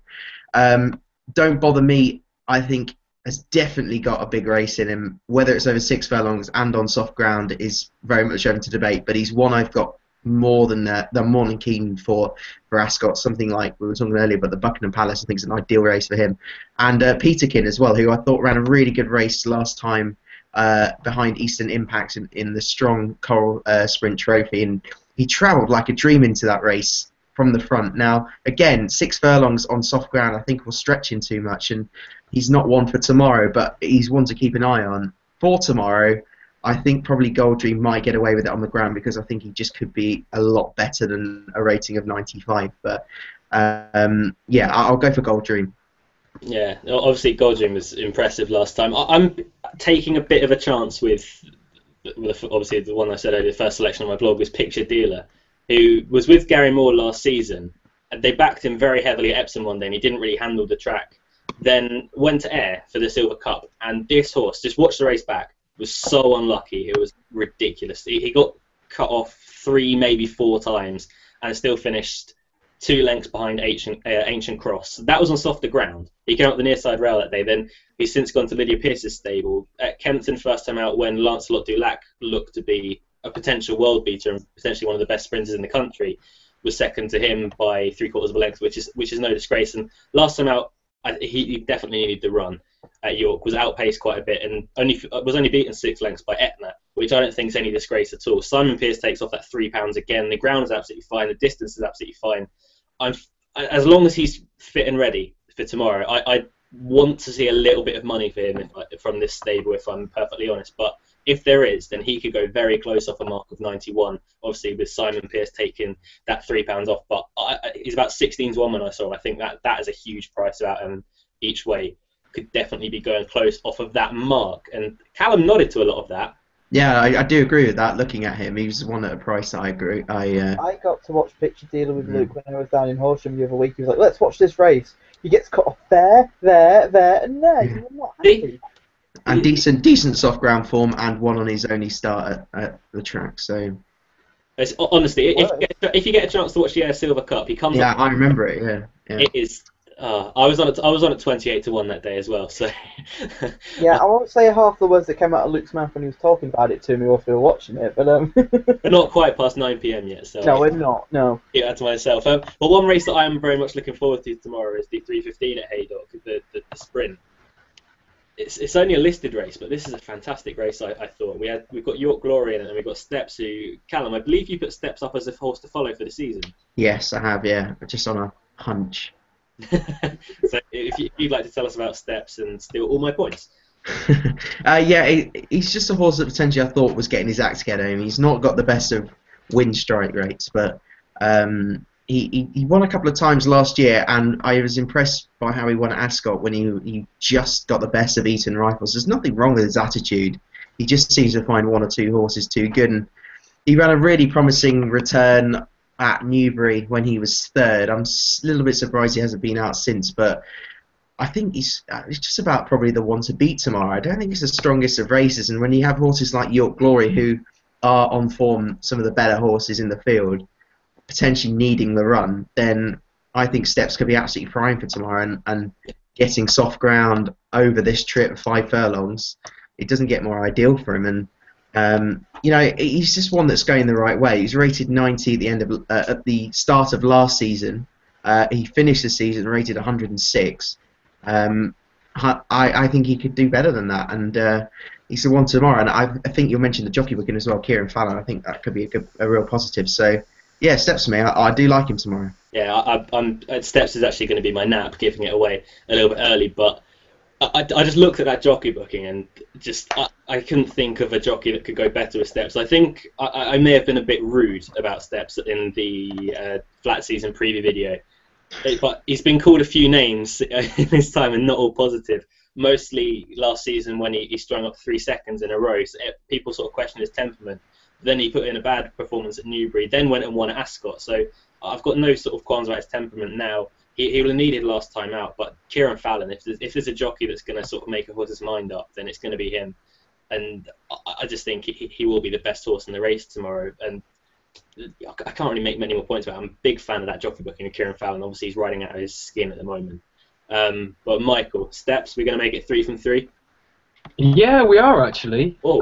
Speaker 3: Don't Bother Me, I think, has definitely got a big race in him. Whether it's over 6 furlongs and on soft ground is very much open to debate, but he's one I've got more than keen for Ascot. Something like we were talking earlier about the Buckingham Palace, I think is an ideal race for him. And Peterkin as well, who I thought ran a really good race last time behind Eastern Impact in the Strong Coral Sprint Trophy, and he travelled like a dream into that race from the front. Now, again, 6 furlongs on soft ground I think will stretch him too much, and he's not one for tomorrow, but he's one to keep an eye on. For tomorrow, I think probably Gold Dream might get away with it on the ground because I think he just could be a lot better than a rating of 95. But yeah, I'll go for Gold Dream.
Speaker 1: Yeah, obviously Gold Dream was impressive last time. I'm taking a bit of a chance with obviously the one I said earlier, the first selection on my blog was Picture Dealer, who was with Gary Moore last season. And they backed him very heavily at Epsom one day, and he didn't really handle the track. Then went to Ayr for the Silver Cup, and this horse, just watch the race back, was so unlucky. It was ridiculous. He got cut off 3, maybe 4 times, and still finished 2 lengths behind Ancient Cross. That was on softer ground. He came up the near side rail that day. Then he's since gone to Lydia Pierce's stable. At Kempton, first time out, when Lancelot Dulac looked to be a potential world beater and potentially one of the best sprinters in the country, was second to him by 3/4 of a length, which is no disgrace. And last time out, he definitely needed the run at York, was outpaced quite a bit, and was only beaten 6 lengths by Etna, which I don't think is any disgrace at all. Simon Pearce takes off that £3 again. The ground is absolutely fine. The distance is absolutely fine. As long as he's fit and ready for tomorrow, I want to see a little bit of money for him from this stable, if I'm perfectly honest. But if there is, then he could go very close off a mark of 91. Obviously, with Simon Pearce taking that £3 off, but he's about 16-1 when I saw him. I think that is a huge price about him each way. Could definitely be going close off of that mark. And Callum nodded to a lot of that.
Speaker 3: Yeah, I do agree with that. Looking at him, he was one at a price that I agree.
Speaker 2: I got to watch Picture Dealer with Luke when I was down in Horsham the other week. He was like, "Let's watch this race." He gets cut off there, and there.
Speaker 3: Yeah.
Speaker 2: You're not happy.
Speaker 3: And decent soft ground form, and one on his only start at the track. So
Speaker 1: It's, honestly, if you get a chance to watch the Silver Cup, he comes.
Speaker 3: yeah,
Speaker 1: up,
Speaker 3: I remember it. Yeah.
Speaker 1: It is. I was on at 28-1 that day as well. So
Speaker 2: Yeah, I won't say half the words that came out of Luke's mouth when he was talking about it to me whilst we were watching it, but
Speaker 1: we're not quite past 9 p.m. yet. So
Speaker 2: no, we're not. No.
Speaker 1: keep that to myself. But one race that I am very much looking forward to tomorrow is the 3:15 at Haydock, the sprint. It's only a listed race, but this is a fantastic race. I thought we've got York Glory in it, and we've got Steps. Who, Callum, I believe you put Steps up as a horse to follow for the season.
Speaker 3: Yes, I have. Yeah, just on a hunch.
Speaker 1: So if you'd like to tell us about Steps and steal all my points.
Speaker 3: He's just a horse that potentially I thought was getting his act together. And he's not got the best of win strike rates, but he won a couple of times last year, and I was impressed by how he won at Ascot when he just got the best of Eton Rifles. There's nothing wrong with his attitude. He just seems to find 1 or 2 horses too good, and he ran a really promising return at Newbury when he was 3rd. I'm a little bit surprised he hasn't been out since, but I think he's just about probably the one to beat tomorrow. I don't think it's the strongest of races, and when you have horses like York Glory, who are on form, some of the better horses in the field, potentially needing the run, then I think Steps could be absolutely prime for tomorrow, and getting soft ground over this trip, 5 furlongs, it doesn't get more ideal for him. And he's just one that's going the right way. He's rated 90 at the end of at the start of last season. He finished the season rated 106. I think he could do better than that, and he's the one tomorrow. And I think you'll mention the jockey booking as well, Kieran Fallon. I think that could be a real positive. So yeah, Steps for me. I do like him tomorrow.
Speaker 1: Yeah, I'm Steps is actually going to be my nap, giving it away a little bit early, but I just looked at that jockey booking and just I couldn't think of a jockey that could go better with Steps. I think I may have been a bit rude about Steps in the flat season preview video, but he's been called a few names in his time and not all positive. Mostly last season when he strung up 3 seconds in a row, so people sort of questioned his temperament. Then he put in a bad performance at Newbury, then went and won at Ascot. So I've got no sort of qualms about his temperament now. He will have needed last time out, but Kieran Fallon, if there's a jockey that's going to sort of make a horse's mind up, then it's going to be him. And I just think he will be the best horse in the race tomorrow. And I can't really make many more points about it. I'm a big fan of that jockey booking of Kieran Fallon. Obviously, he's riding out of his skin at the moment. But Michael, Steps, we're going to make it 3 from 3?
Speaker 4: Yeah, we are actually.
Speaker 1: Oh.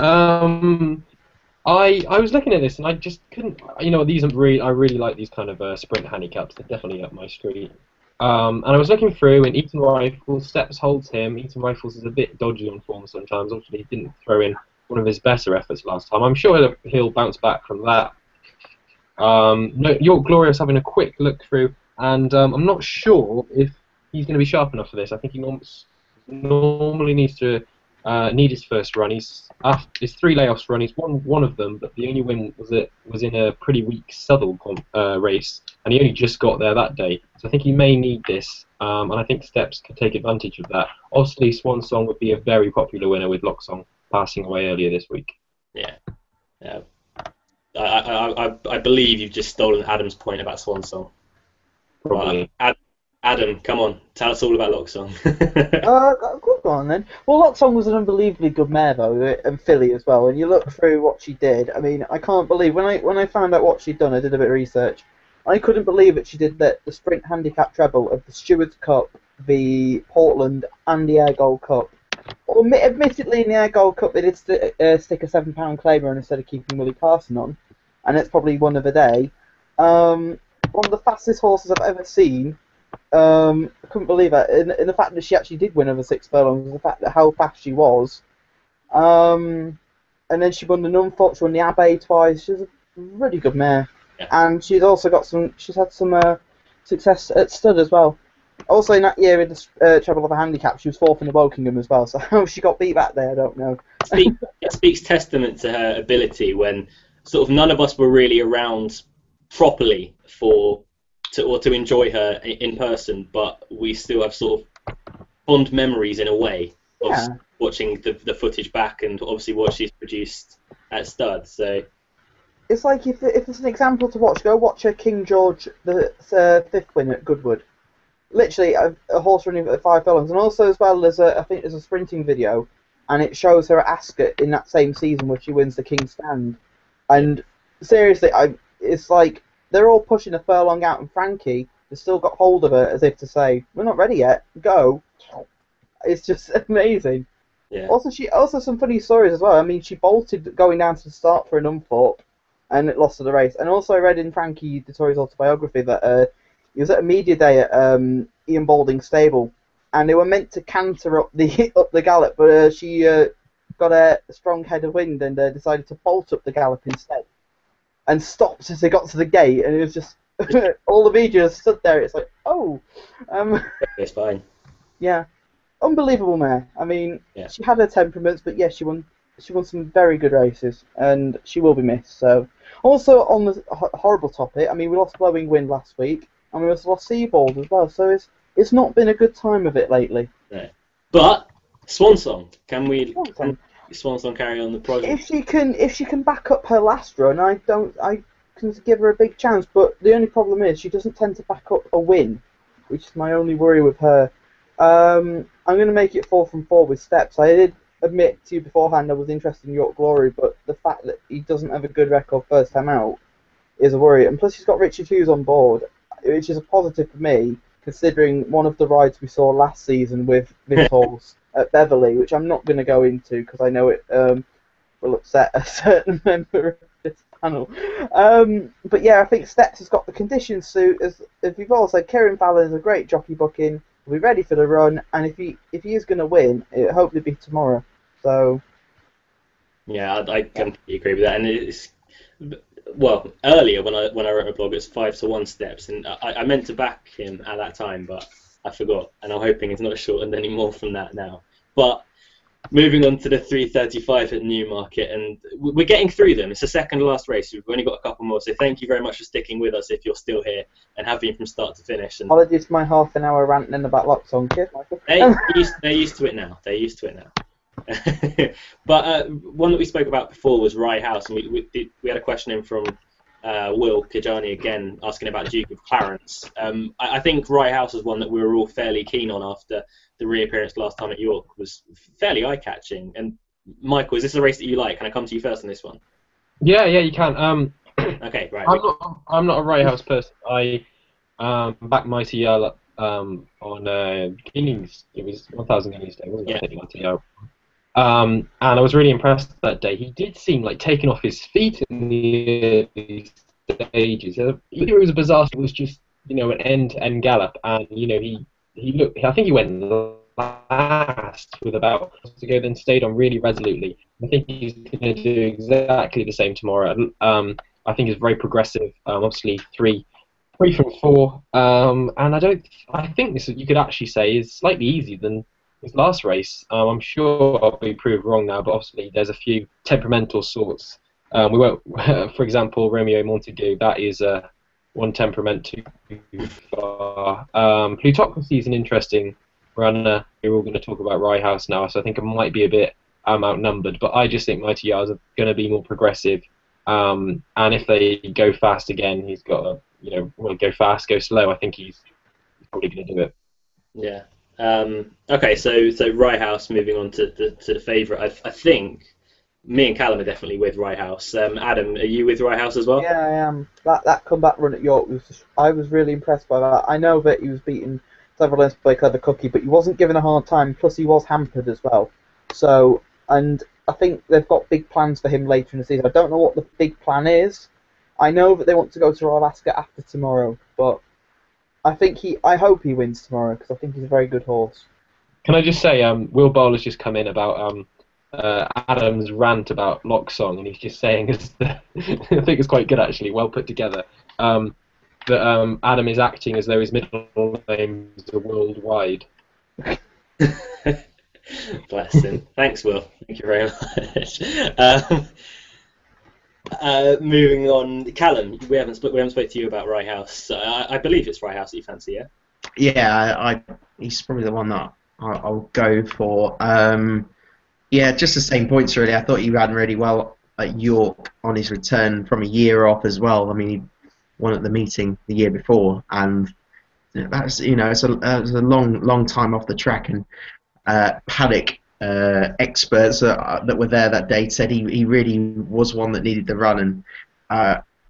Speaker 4: I was looking at this and I just couldn't. These are I really like these kind of sprint handicaps. They're definitely up my street. And I was looking through, and Eton Rifles, Steps holds him. Eton Rifles is a bit dodgy on form sometimes. Obviously, he didn't throw in one of his better efforts last time. I'm sure he'll bounce back from that. York Glory is having a quick look through, and I'm not sure if he's going to be sharp enough for this. I think he normally needs to need his first run. His 3 layoffs run. He's won one of them, but the only win was in a pretty weak Southall race, and he only just got there that day. So I think he may need this, and I think Steps could take advantage of that. Obviously, Swan Song would be a very popular winner with Lock Song passing away earlier this week.
Speaker 1: Yeah. I believe you've just stolen Adam's point about Swan Song.
Speaker 4: Probably.
Speaker 1: Adam, come on, tell us all about Locksong.
Speaker 2: Good one then. Well, Locksong was an unbelievably good mare though, and filly as well. And you look through what she did. I mean, I can't believe when I found out what she'd done. I did a bit of research. I couldn't believe that she did the sprint handicap treble of the Stewards Cup, the Portland, and the Air Gold Cup. Well, admittedly, in the Air Gold Cup, they did stick a £7 claimer on instead of keeping Willie Carson on, and it's probably one of a day. One of the fastest horses I've ever seen. I couldn't believe it. In the fact that she actually did win over 6 furlongs, the fact that how fast she was. And then she won the Nunthorpe, she won the Abbey twice. She's a really good mare.
Speaker 1: Yeah.
Speaker 2: And she's also got she's had some success at stud as well. Also in that year in the treble of a handicap, she was 4th in the Wokingham as well. So how she got beat back there, I don't know.
Speaker 1: It speaks testament to her ability when sort of none of us were really around properly to enjoy her in person, but we still have sort of fond memories in a way of watching the footage back and obviously what she's produced at stud. So
Speaker 2: it's like if it's an example to watch, go watch her King George the 5th win at Goodwood. Literally a horse running at 5 furlongs, and also as well as I think there's a sprinting video, and it shows her at Ascot in that same season where she wins the King's Stand. And seriously, it's like they're all pushing a furlong out, and Frankie has still got hold of her as if to say, "We're not ready yet. Go." It's just amazing.
Speaker 1: yeah,
Speaker 2: Also some funny stories as well. I mean, she bolted going down to the start for an Nunthorpe, and it lost to the race. And also I read in Frankie Dettori's autobiography that he was at a media day at Ian Balding's stable, and they were meant to canter up the gallop, but she got a strong head of wind and decided to bolt up the gallop instead, and stopped as they got to the gate, and it was just all the media stood there. It's like, oh,
Speaker 1: it's fine.
Speaker 2: yeah, unbelievable mare. I mean,
Speaker 1: Yeah.
Speaker 2: she had her temperaments, but yes, she won some very good races, and she will be missed. So, also on the horrible topic, I mean, we lost Blowing Wind last week, and we also lost Seabold as well. So it's not been a good time of it lately.
Speaker 1: No. But Swan Song, can
Speaker 2: Swan
Speaker 1: Song carry on the project?
Speaker 2: If she can back up her last run, I can give her a big chance. But the only problem is she doesn't tend to back up a win, which is my only worry with her. I'm going to make it 4 from 4 with Steps. I did admit to you beforehand I was interested in York Glory, but the fact that he doesn't have a good record first time out is a worry. And plus he's got Richard Hughes on board, which is a positive for me, considering one of the rides we saw last season with this horse at Beverley, which I'm not going to go into because I know it will upset a certain member of this panel. But yeah, I think Steps has got the conditions suit. As you've all said, Kieran Fallon is a great jockey booking. He'll be ready for the run, and if he is going to win, it'll hopefully be tomorrow. So
Speaker 1: Yeah, I completely agree with that. And it's earlier when I wrote a blog, it's 5-1 Steps, and I meant to back him at that time, but I forgot, and I'm hoping it's not shortened any more from that now. But moving on to the 3:35 at Newmarket, and we're getting through them. It's the second to last race. We've only got a couple more, so thank you very much for sticking with us if you're still here and have been from start to finish. And
Speaker 2: apologies for my half an hour ranting about Locksong, kid.
Speaker 1: they're used to it now. They're used to it now. But one that we spoke about before was Rye House, and we had a question in from Will Kijani again asking about Duke of Clarence. I think Rye House was one that we were all fairly keen on after the reappearance last time at York. Was fairly eye-catching. And Michael, is this a race that you like? Can I come to you first on this one?
Speaker 4: Yeah, you can.
Speaker 1: Okay, right.
Speaker 4: I'm not a Rye House person. I backed Mighty Yell on Guineas. It was 1,000 Guineas Day, wasn't it?
Speaker 1: Yeah.
Speaker 4: I think Mighty Yell. And I was really impressed that day. He did seem like taken off his feet in the early stages. It was a bizarre. It was just an end-to-end gallop, and he looked. I think he went last with about to go, then stayed on really resolutely. I think he's going to do exactly the same tomorrow. I think he's very progressive. Obviously 3 from 4, and I think this you could actually say is slightly easier than his last race. I'm sure I'll be proved wrong now, but obviously there's a few temperamental sorts. We won't, for example, Romeo Montague. That is one temperament too far. Plutocracy is an interesting runner. We're all going to talk about Rye House now, so I think it might be a bit outnumbered. But I just think Mighty Yars are going to be more progressive. And if they go fast again, he's got to, go fast, go slow. I think he's probably going to do it.
Speaker 1: Yeah. Okay, so Ryehouse, moving on to the favourite. I think me and Callum are definitely with Ryehouse. Adam, are you with Ryehouse as well?
Speaker 2: Yeah, I am. That comeback run at York I was really impressed by that. I know that he was beating several times to play Clever Cookie, but he wasn't given a hard time. Plus, he was hampered as well. So, and I think they've got big plans for him later in the season. I don't know what the big plan is. I know that they want to go to Alaska after tomorrow, but I hope he wins tomorrow because I think he's a very good horse.
Speaker 4: Can I just say, Will Bowler's just come in about Adam's rant about Locksong, and he's just saying, I think it's quite good actually, well put together, that Adam is acting as though his middle names are worldwide.
Speaker 1: Bless him. Thanks, Will. Thank you very much. Moving on, Callum, we haven't spoke to you about Ryehouse. I believe it's Ryehouse that you fancy, yeah?
Speaker 3: Yeah, he's probably the one that I'll go for. Yeah, just the same points really. I thought he ran really well at York on his return from a year off as well. I mean, he won at the meeting the year before, and that's it's a long time off the track. And paddock experts that were there that day said he really was one that needed the run, and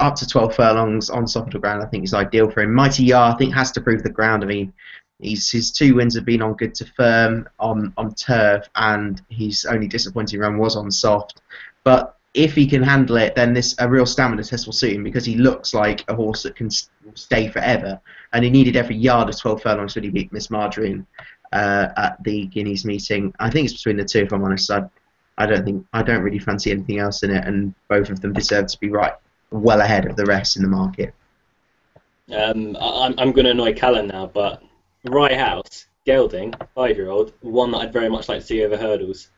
Speaker 3: up to 12 furlongs on softer ground I think is ideal for him. Mighty Yar I think has to prove the ground. I mean, his 2 wins have been on good to firm on turf, and his only disappointing run was on soft. But if he can handle it, then a real stamina test will suit him, because he looks like a horse that can stay forever. And he needed every yard of 12 furlongs when he beat Miss Margarine at the Guineas meeting. I think it's between the two, if I'm honest. I don't really fancy anything else in it, and both of them deserve to be right well ahead of the rest in the market.
Speaker 1: I'm going to annoy Callum now, but Ryehouse, gelding, 5-year-old, one that I'd very much like to see over hurdles.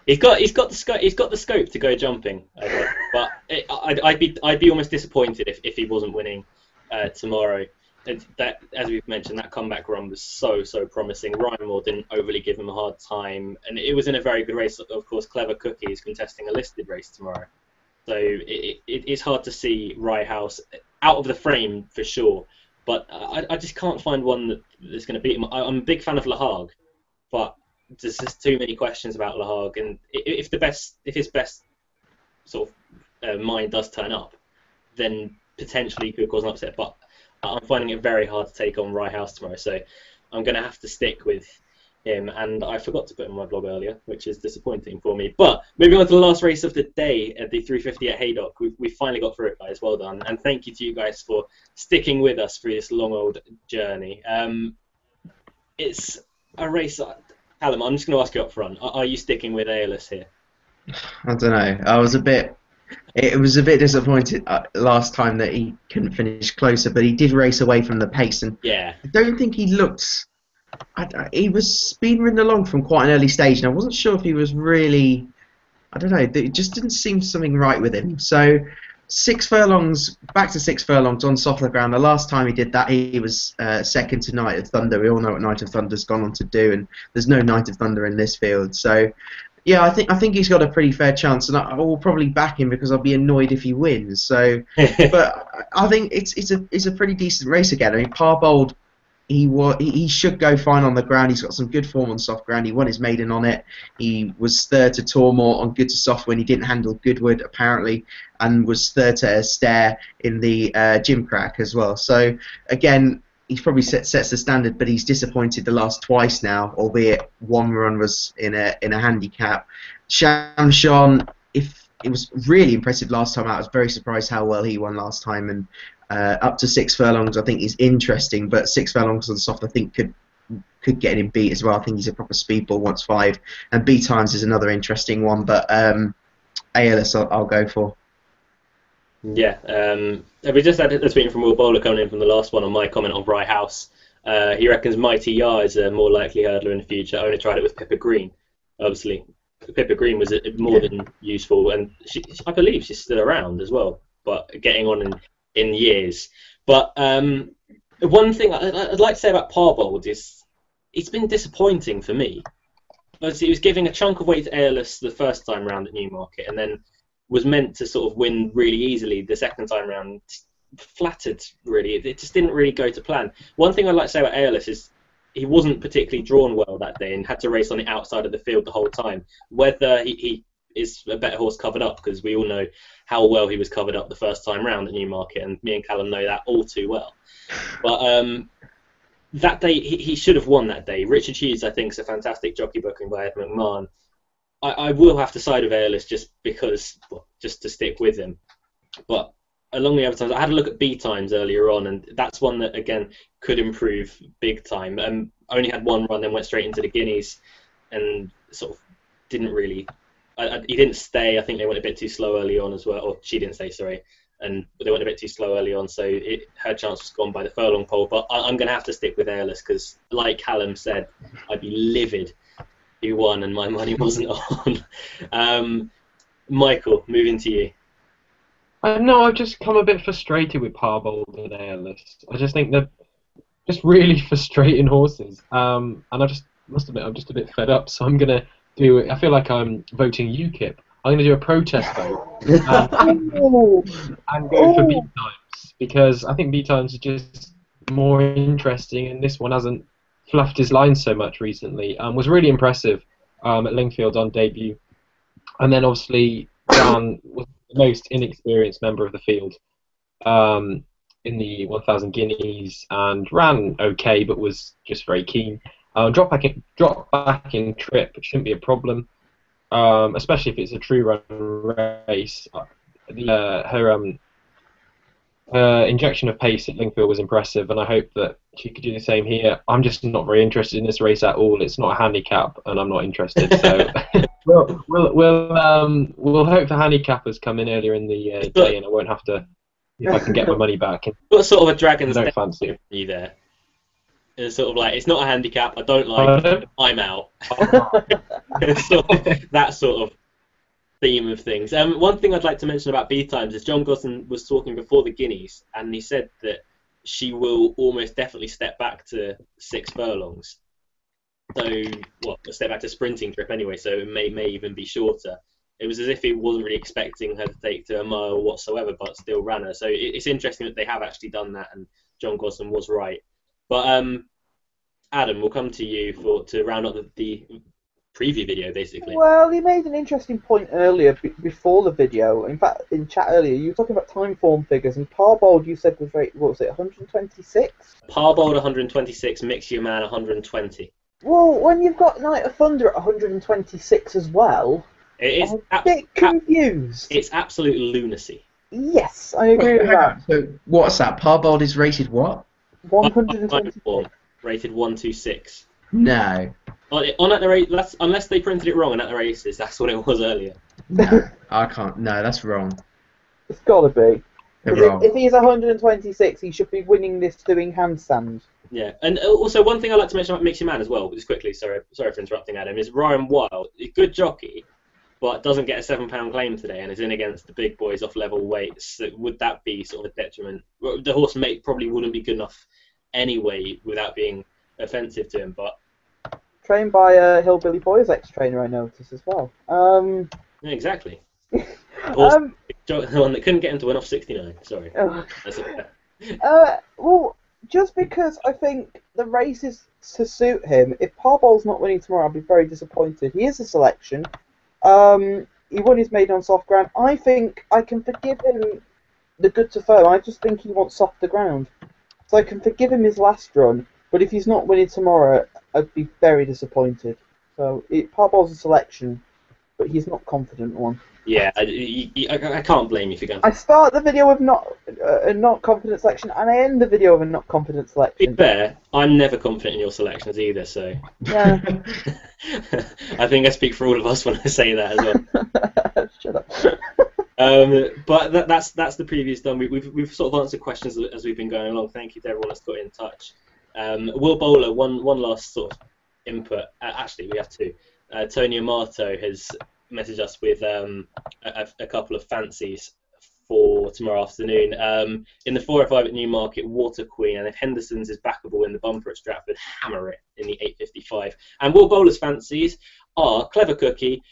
Speaker 1: He's got the scope to go jumping, but I'd be almost disappointed if he wasn't winning tomorrow. That, as we've mentioned, that comeback run was so promising. Ryan Moore didn't overly give him a hard time, and it was in a very good race. Of course, Clever Cookie is contesting a listed race tomorrow, so it's hard to see Ryehouse out of the frame for sure. But I just can't find one that's going to beat him. I'm a big fan of Le Hague, but there's just too many questions about Le Hague. And if his best sort of mind does turn up, then potentially he could cause an upset. But I'm finding it very hard to take on Ryehouse tomorrow, so I'm going to have to stick with him. And I forgot to put in my blog earlier, which is disappointing for me. But moving on to the last race of the day at the 350 at Haydock, we finally got through it, guys. Well done. And thank you to you guys for sticking with us through this long old journey. It's a race. Callum, I'm just going to ask you up front. Are you sticking with Aeolus here?
Speaker 3: I don't know. It was a bit disappointed last time that he couldn't finish closer, but he did race away from the pace, and
Speaker 1: yeah,
Speaker 3: I don't think he looked. He was being ridden along from quite an early stage, and I wasn't sure if he was really. I don't know. It just didn't seem something right with him. So 6 furlongs, back to 6 furlongs on softer ground. The last time he did that, he was second to Night of Thunder. We all know what Night of Thunder's gone on to do, and there's no Night of Thunder in this field. So. Yeah, I think he's got a pretty fair chance, and I will probably back him because I'll be annoyed if he wins. So, but I think it's a pretty decent race again. I mean, Parbold, he should go fine on the ground. He's got some good form on soft ground. He won his maiden on it. He was third to Tormore on good to soft when he didn't handle Goodwood apparently, and was third to Astaire in the Gimcrack as well. So again. He's probably sets the standard, but he's disappointed the last twice now, albeit one run was in a handicap. Shamshon, if it was really impressive last time out, I was very surprised how well he won last time, and up to 6 furlongs I think is interesting, but 6 furlongs on the soft I think could get him beat as well. I think he's a proper speedball once 5, and B times is another interesting one, but Aeolus I'll go for.
Speaker 1: Yeah, we just had a tweet from Will Bowler coming in from the last one on my comment on Ryehouse. He reckons Mighty Yar is a more likely hurdler in the future. I only tried it with Pippa Green. Obviously, Pippa Green was more than useful, and I believe she's still around as well, but getting on in years. But one thing I'd like to say about Parbold is it's been disappointing for me. He was giving a chunk of weight to Aeolus the first time round at Newmarket, and then was meant to sort of win really easily the second time round. flattered, really. It just didn't really go to plan. One thing I'd like to say about Aeolus is he wasn't particularly drawn well that day and had to race on the outside of the field the whole time. Whether he is a better horse covered up, because we all know how well he was covered up the first time round at Newmarket, and me and Callum know that all too well. But that day, he should have won that day. Richard Hughes, I think, is a fantastic jockey booking by Ed McMahon. I will have to side with Aeolus just because, just to stick with him. But along the other times, I had a look at B times earlier on, and that's one that, again, could improve big time. Only had one run, then went straight into the Guineas, and sort of didn't really... he didn't stay. I think they went a bit too slow early on as well, or she didn't stay, sorry. And they went a bit too slow early on, so her chance was gone by the furlong pole. But I'm going to have to stick with Aeolus, because, like Callum said, I'd be livid who won and my money wasn't on. Michael, moving to you.
Speaker 4: No, I've just come a bit frustrated with Parbold and Aeolus. I just think they're just really frustrating horses. And I just must admit, I'm just a bit fed up, so I'm going to do it. I feel like I'm voting UKIP. I'm going to do a protest vote and go for B times, because I think B times are just more interesting, and this one hasn't fluffed his lines so much recently. Was really impressive at Lingfield on debut, and then obviously Dan was the most inexperienced member of the field in the 1,000 Guineas, and ran okay, but was just very keen. Drop back in trip shouldn't be a problem, especially if it's a true run race. Her injection of pace at Lingfield was impressive, and I hope that she could do the same here. I'm just not very interested in this race at all. It's not a handicap, and I'm not interested. So we'll hope the handicappers come in earlier in the day, and I won't have to, if I can get my money back.
Speaker 1: Got sort of a Dragon's
Speaker 4: I don't
Speaker 1: Den
Speaker 4: fancy
Speaker 1: you there. It's sort of like, it's not a handicap, I don't like it, I'm out. It's sort of that sort of theme of things. One thing I'd like to mention about B times is John Gosden was talking before the Guineas, and he said that she will almost definitely step back to 6 furlongs. So, a step back to sprinting trip anyway, so it may even be shorter. It was as if he wasn't really expecting her to take to a mile whatsoever, but still ran her. So it's interesting that they have actually done that, and John Gosden was right. But Adam, we'll come to you to round up the preview video, basically.
Speaker 2: Well, he made an interesting point earlier before the video. In fact, in chat earlier, you were talking about time form figures, and Parbold you said was what was it, 126?
Speaker 1: Parbold 126, Mix Your Man 120.
Speaker 2: Well, when you've got Night of Thunder at 126 as well, I'm a bit confused.
Speaker 1: It's absolute lunacy.
Speaker 2: Yes, I agree with that.
Speaker 3: So what's that? Parbold is rated what?
Speaker 2: 126.
Speaker 1: Rated 126.
Speaker 3: No.
Speaker 1: On at the race, unless they printed it wrong and at the races, that's what it was earlier.
Speaker 3: No, I can't. No, that's wrong.
Speaker 2: It's gotta be.
Speaker 3: They're wrong.
Speaker 2: If he's 126, he should be winning this doing handstands.
Speaker 1: Yeah, and also one thing I'd like to mention about Mix Your Man as well, just quickly, sorry for interrupting Adam, is Ryan Wild, a good jockey, but doesn't get a £7 claim today and is in against the big boys off level weights. So would that be sort of a detriment? Well, the horse probably wouldn't be good enough anyway without being offensive to him, but...
Speaker 2: Trained by Hillbilly Boys ex-trainer, I noticed as well.
Speaker 1: Yeah, exactly. The one that couldn't get him to win off 69, sorry.
Speaker 2: Well, just because I think the race is to suit him, if Parbold's not winning tomorrow, I'll be very disappointed. He is a selection. He won his maiden on soft ground. I think I can forgive him the good to firm. I just think he wants softer ground. So I can forgive him his last run, but if he's not winning tomorrow, I'd be very disappointed. So Parbold's a selection, but he's not confident one.
Speaker 1: Yeah, I can't blame you for going.
Speaker 2: I start the video with a not confident selection, and I end the video with a not confident selection.
Speaker 1: To be fair, I'm never confident in your selections either, so...
Speaker 2: Yeah.
Speaker 1: I think I speak for all of us when I say that as well.
Speaker 2: Shut up.
Speaker 1: But that's the preview's done. We've sort of answered questions as we've been going along. Thank you to everyone that's got in touch. Will Bowler, one last sort of input. Actually, we have two. Tony Amato has messaged us with a couple of fancies for tomorrow afternoon. In the 405 at Newmarket, Water Queen, and if Henderson's is backable in the bumper at Stratford, Hammer It in the 855. And Will Bowler's fancies are Clever Cookie,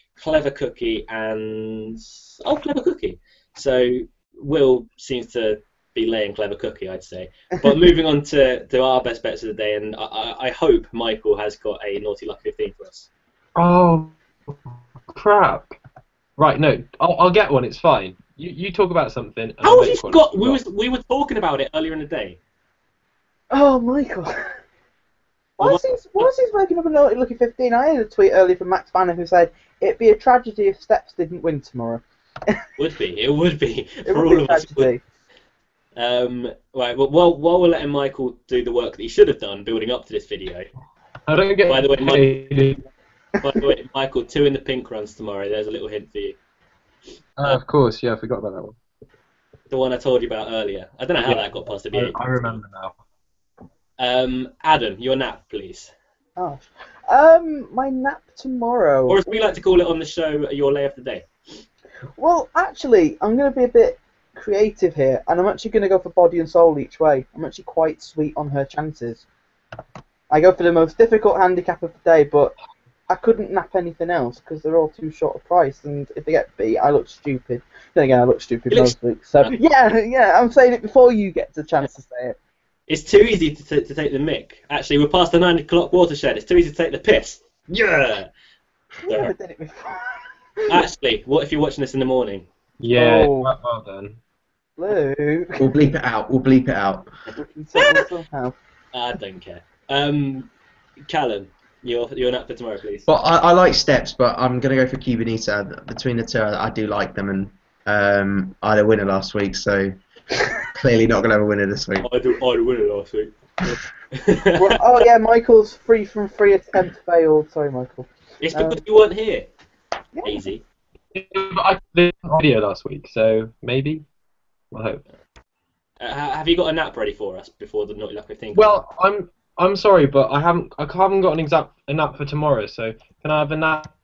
Speaker 1: and Clever Cookie. So Will seems to be laying clever cookie, I'd say. But moving on to our best bets of the day, and I hope Michael has got a Naughty Luck 15 for us.
Speaker 4: Oh, crap. Right, no, I'll get one, it's fine. You talk about something. And
Speaker 1: How
Speaker 4: I'll
Speaker 1: have you
Speaker 4: make one.
Speaker 1: forgot? We were talking about it earlier in the day.
Speaker 2: Oh, Michael. Why is he making up a Naughty Lucky 15? I had a tweet earlier from Max Banner who said, it'd be a tragedy if Steps didn't win tomorrow.
Speaker 1: It would be.
Speaker 2: It
Speaker 1: For
Speaker 2: would
Speaker 1: all
Speaker 2: be a
Speaker 1: of us.
Speaker 2: tragedy.
Speaker 1: Right, well, while we're letting Michael do the work that he should have done building up to this video,
Speaker 4: I don't get
Speaker 1: by the way,
Speaker 4: paid.
Speaker 1: Michael, 2 in the pink runs tomorrow. There's a little hint for you.
Speaker 4: Of course, yeah, I forgot about that one.
Speaker 1: The one I told you about earlier. I don't know how that got past the VA.
Speaker 4: I remember now.
Speaker 1: Adam, your nap, please.
Speaker 2: Oh. My nap tomorrow.
Speaker 1: Or as we like to call it on the show, your lay of the day.
Speaker 2: Well, actually, I'm going to be a bit creative here, and I'm actually going to go for body and soul each way. I'm actually quite sweet on her chances. I go for the most difficult handicap of the day, but I couldn't nap anything else because they're all too short a price, and if they get beat, I look stupid. Then again, I look stupid most weeks. So yeah, I'm saying it before you get the chance to say it.
Speaker 1: It's too easy to take the mick. Actually, we're past the 9 o'clock watershed. It's too easy to take the piss. Yeah!
Speaker 2: I never did it before.
Speaker 1: Actually, what if you're watching this in the morning?
Speaker 4: Yeah,
Speaker 2: Oh.
Speaker 4: well done.
Speaker 2: Luke.
Speaker 3: We'll bleep it out. We'll bleep it out.
Speaker 2: We can settle it somehow.
Speaker 1: I don't care. Callum, your nap for tomorrow, please.
Speaker 3: Well, I like Steps, but I'm going to go for Cubanita. Between the two, I do like them, and I had a winner last week, so clearly not going to have a winner this week.
Speaker 1: I had a winner last week.
Speaker 2: Well, oh yeah, Michael's 3 from 3 attempt failed. Sorry, Michael.
Speaker 1: It's because you weren't here.
Speaker 2: Yeah.
Speaker 1: Easy.
Speaker 4: I did a video last week, so maybe. I hope.
Speaker 1: Have you got a nap ready for us before the Naughty Luck 15?
Speaker 4: Well, I'm sorry, but I haven't got a nap for tomorrow. So can I have a nap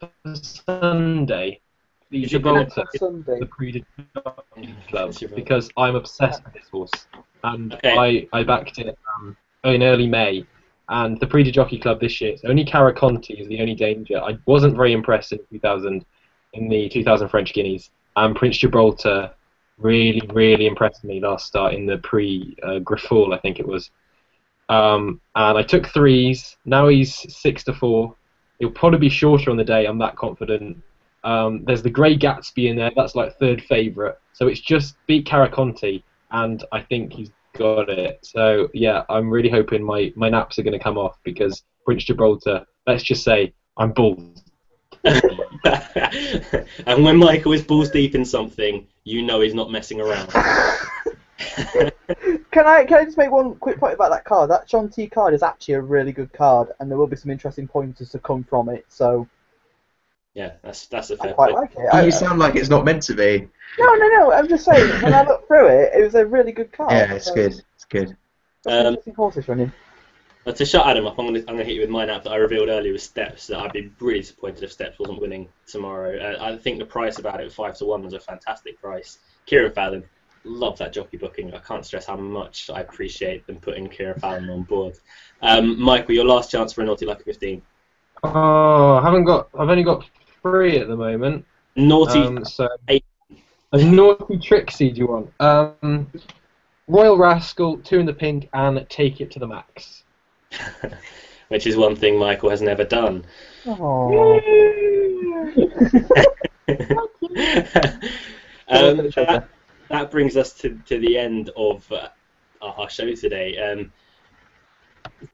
Speaker 4: for Sunday? The
Speaker 1: You should
Speaker 4: Gibraltar,
Speaker 2: Sunday.
Speaker 4: the Prix Club, because I'm obsessed with this horse, and
Speaker 1: Okay.
Speaker 4: I backed it in early May. And the Prix de Jockey Club this year, so only Caraconti is the only danger. I wasn't very impressed in the 2000 French Guineas, and Prince Gibraltar really impressed me last start in the Prix Griffoul, I think it was. And I took 3s. Now he's 6-4. He'll probably be shorter on the day. I'm that confident. There's the Grey Gatsby in there. That's like 3rd favourite. So it's just beat Caraconti, and I think he's got it. So yeah, I'm really hoping my naps are going to come off because Prince Gibraltar, let's just say I'm balls.
Speaker 1: And when Michael is balls deep in something, you know he's not messing around.
Speaker 2: Can I just make one quick point about that card? That Sean T card is actually a really good card, and there will be some interesting pointers to come from it. So
Speaker 1: Yeah, that's a
Speaker 2: I
Speaker 1: fair
Speaker 2: quite
Speaker 1: point.
Speaker 2: like it.
Speaker 3: You sound like it's not meant to be.
Speaker 2: No. I'm just saying. When I looked through it, it was a really good card.
Speaker 3: Yeah, it's
Speaker 2: so
Speaker 3: good. It's good.
Speaker 2: some interesting horses running.
Speaker 1: But to shut Adam up, I'm gonna hit you with my nap that I revealed earlier with Steps. That I'd be really disappointed if Steps wasn't winning tomorrow. I think the price about it, 5-1, was a fantastic price. Kieran Fallon, love that jockey booking. I can't stress how much I appreciate them putting Kieran Fallon on board. Michael, your last chance for a Naughty Lucky 15.
Speaker 4: Oh, I've only got 3 at the moment.
Speaker 1: Naughty.
Speaker 4: So
Speaker 1: 8.
Speaker 4: a naughty Trixie, do you want? Royal Rascal, 2 in the pink, and Take It to the Max.
Speaker 1: Which is one thing Michael has never done.
Speaker 2: Oh.
Speaker 1: That brings us to the end of our show today.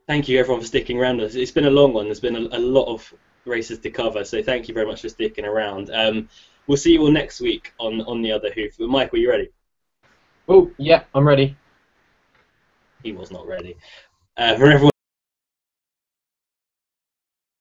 Speaker 1: Thank you everyone for sticking around us. It's been a long one. There's been a lot of races to cover, so thank you very much for sticking around. We'll see you all next week on the other hoof. But Michael, you ready?
Speaker 4: Oh, yeah, I'm ready.
Speaker 1: He was not ready. For everyone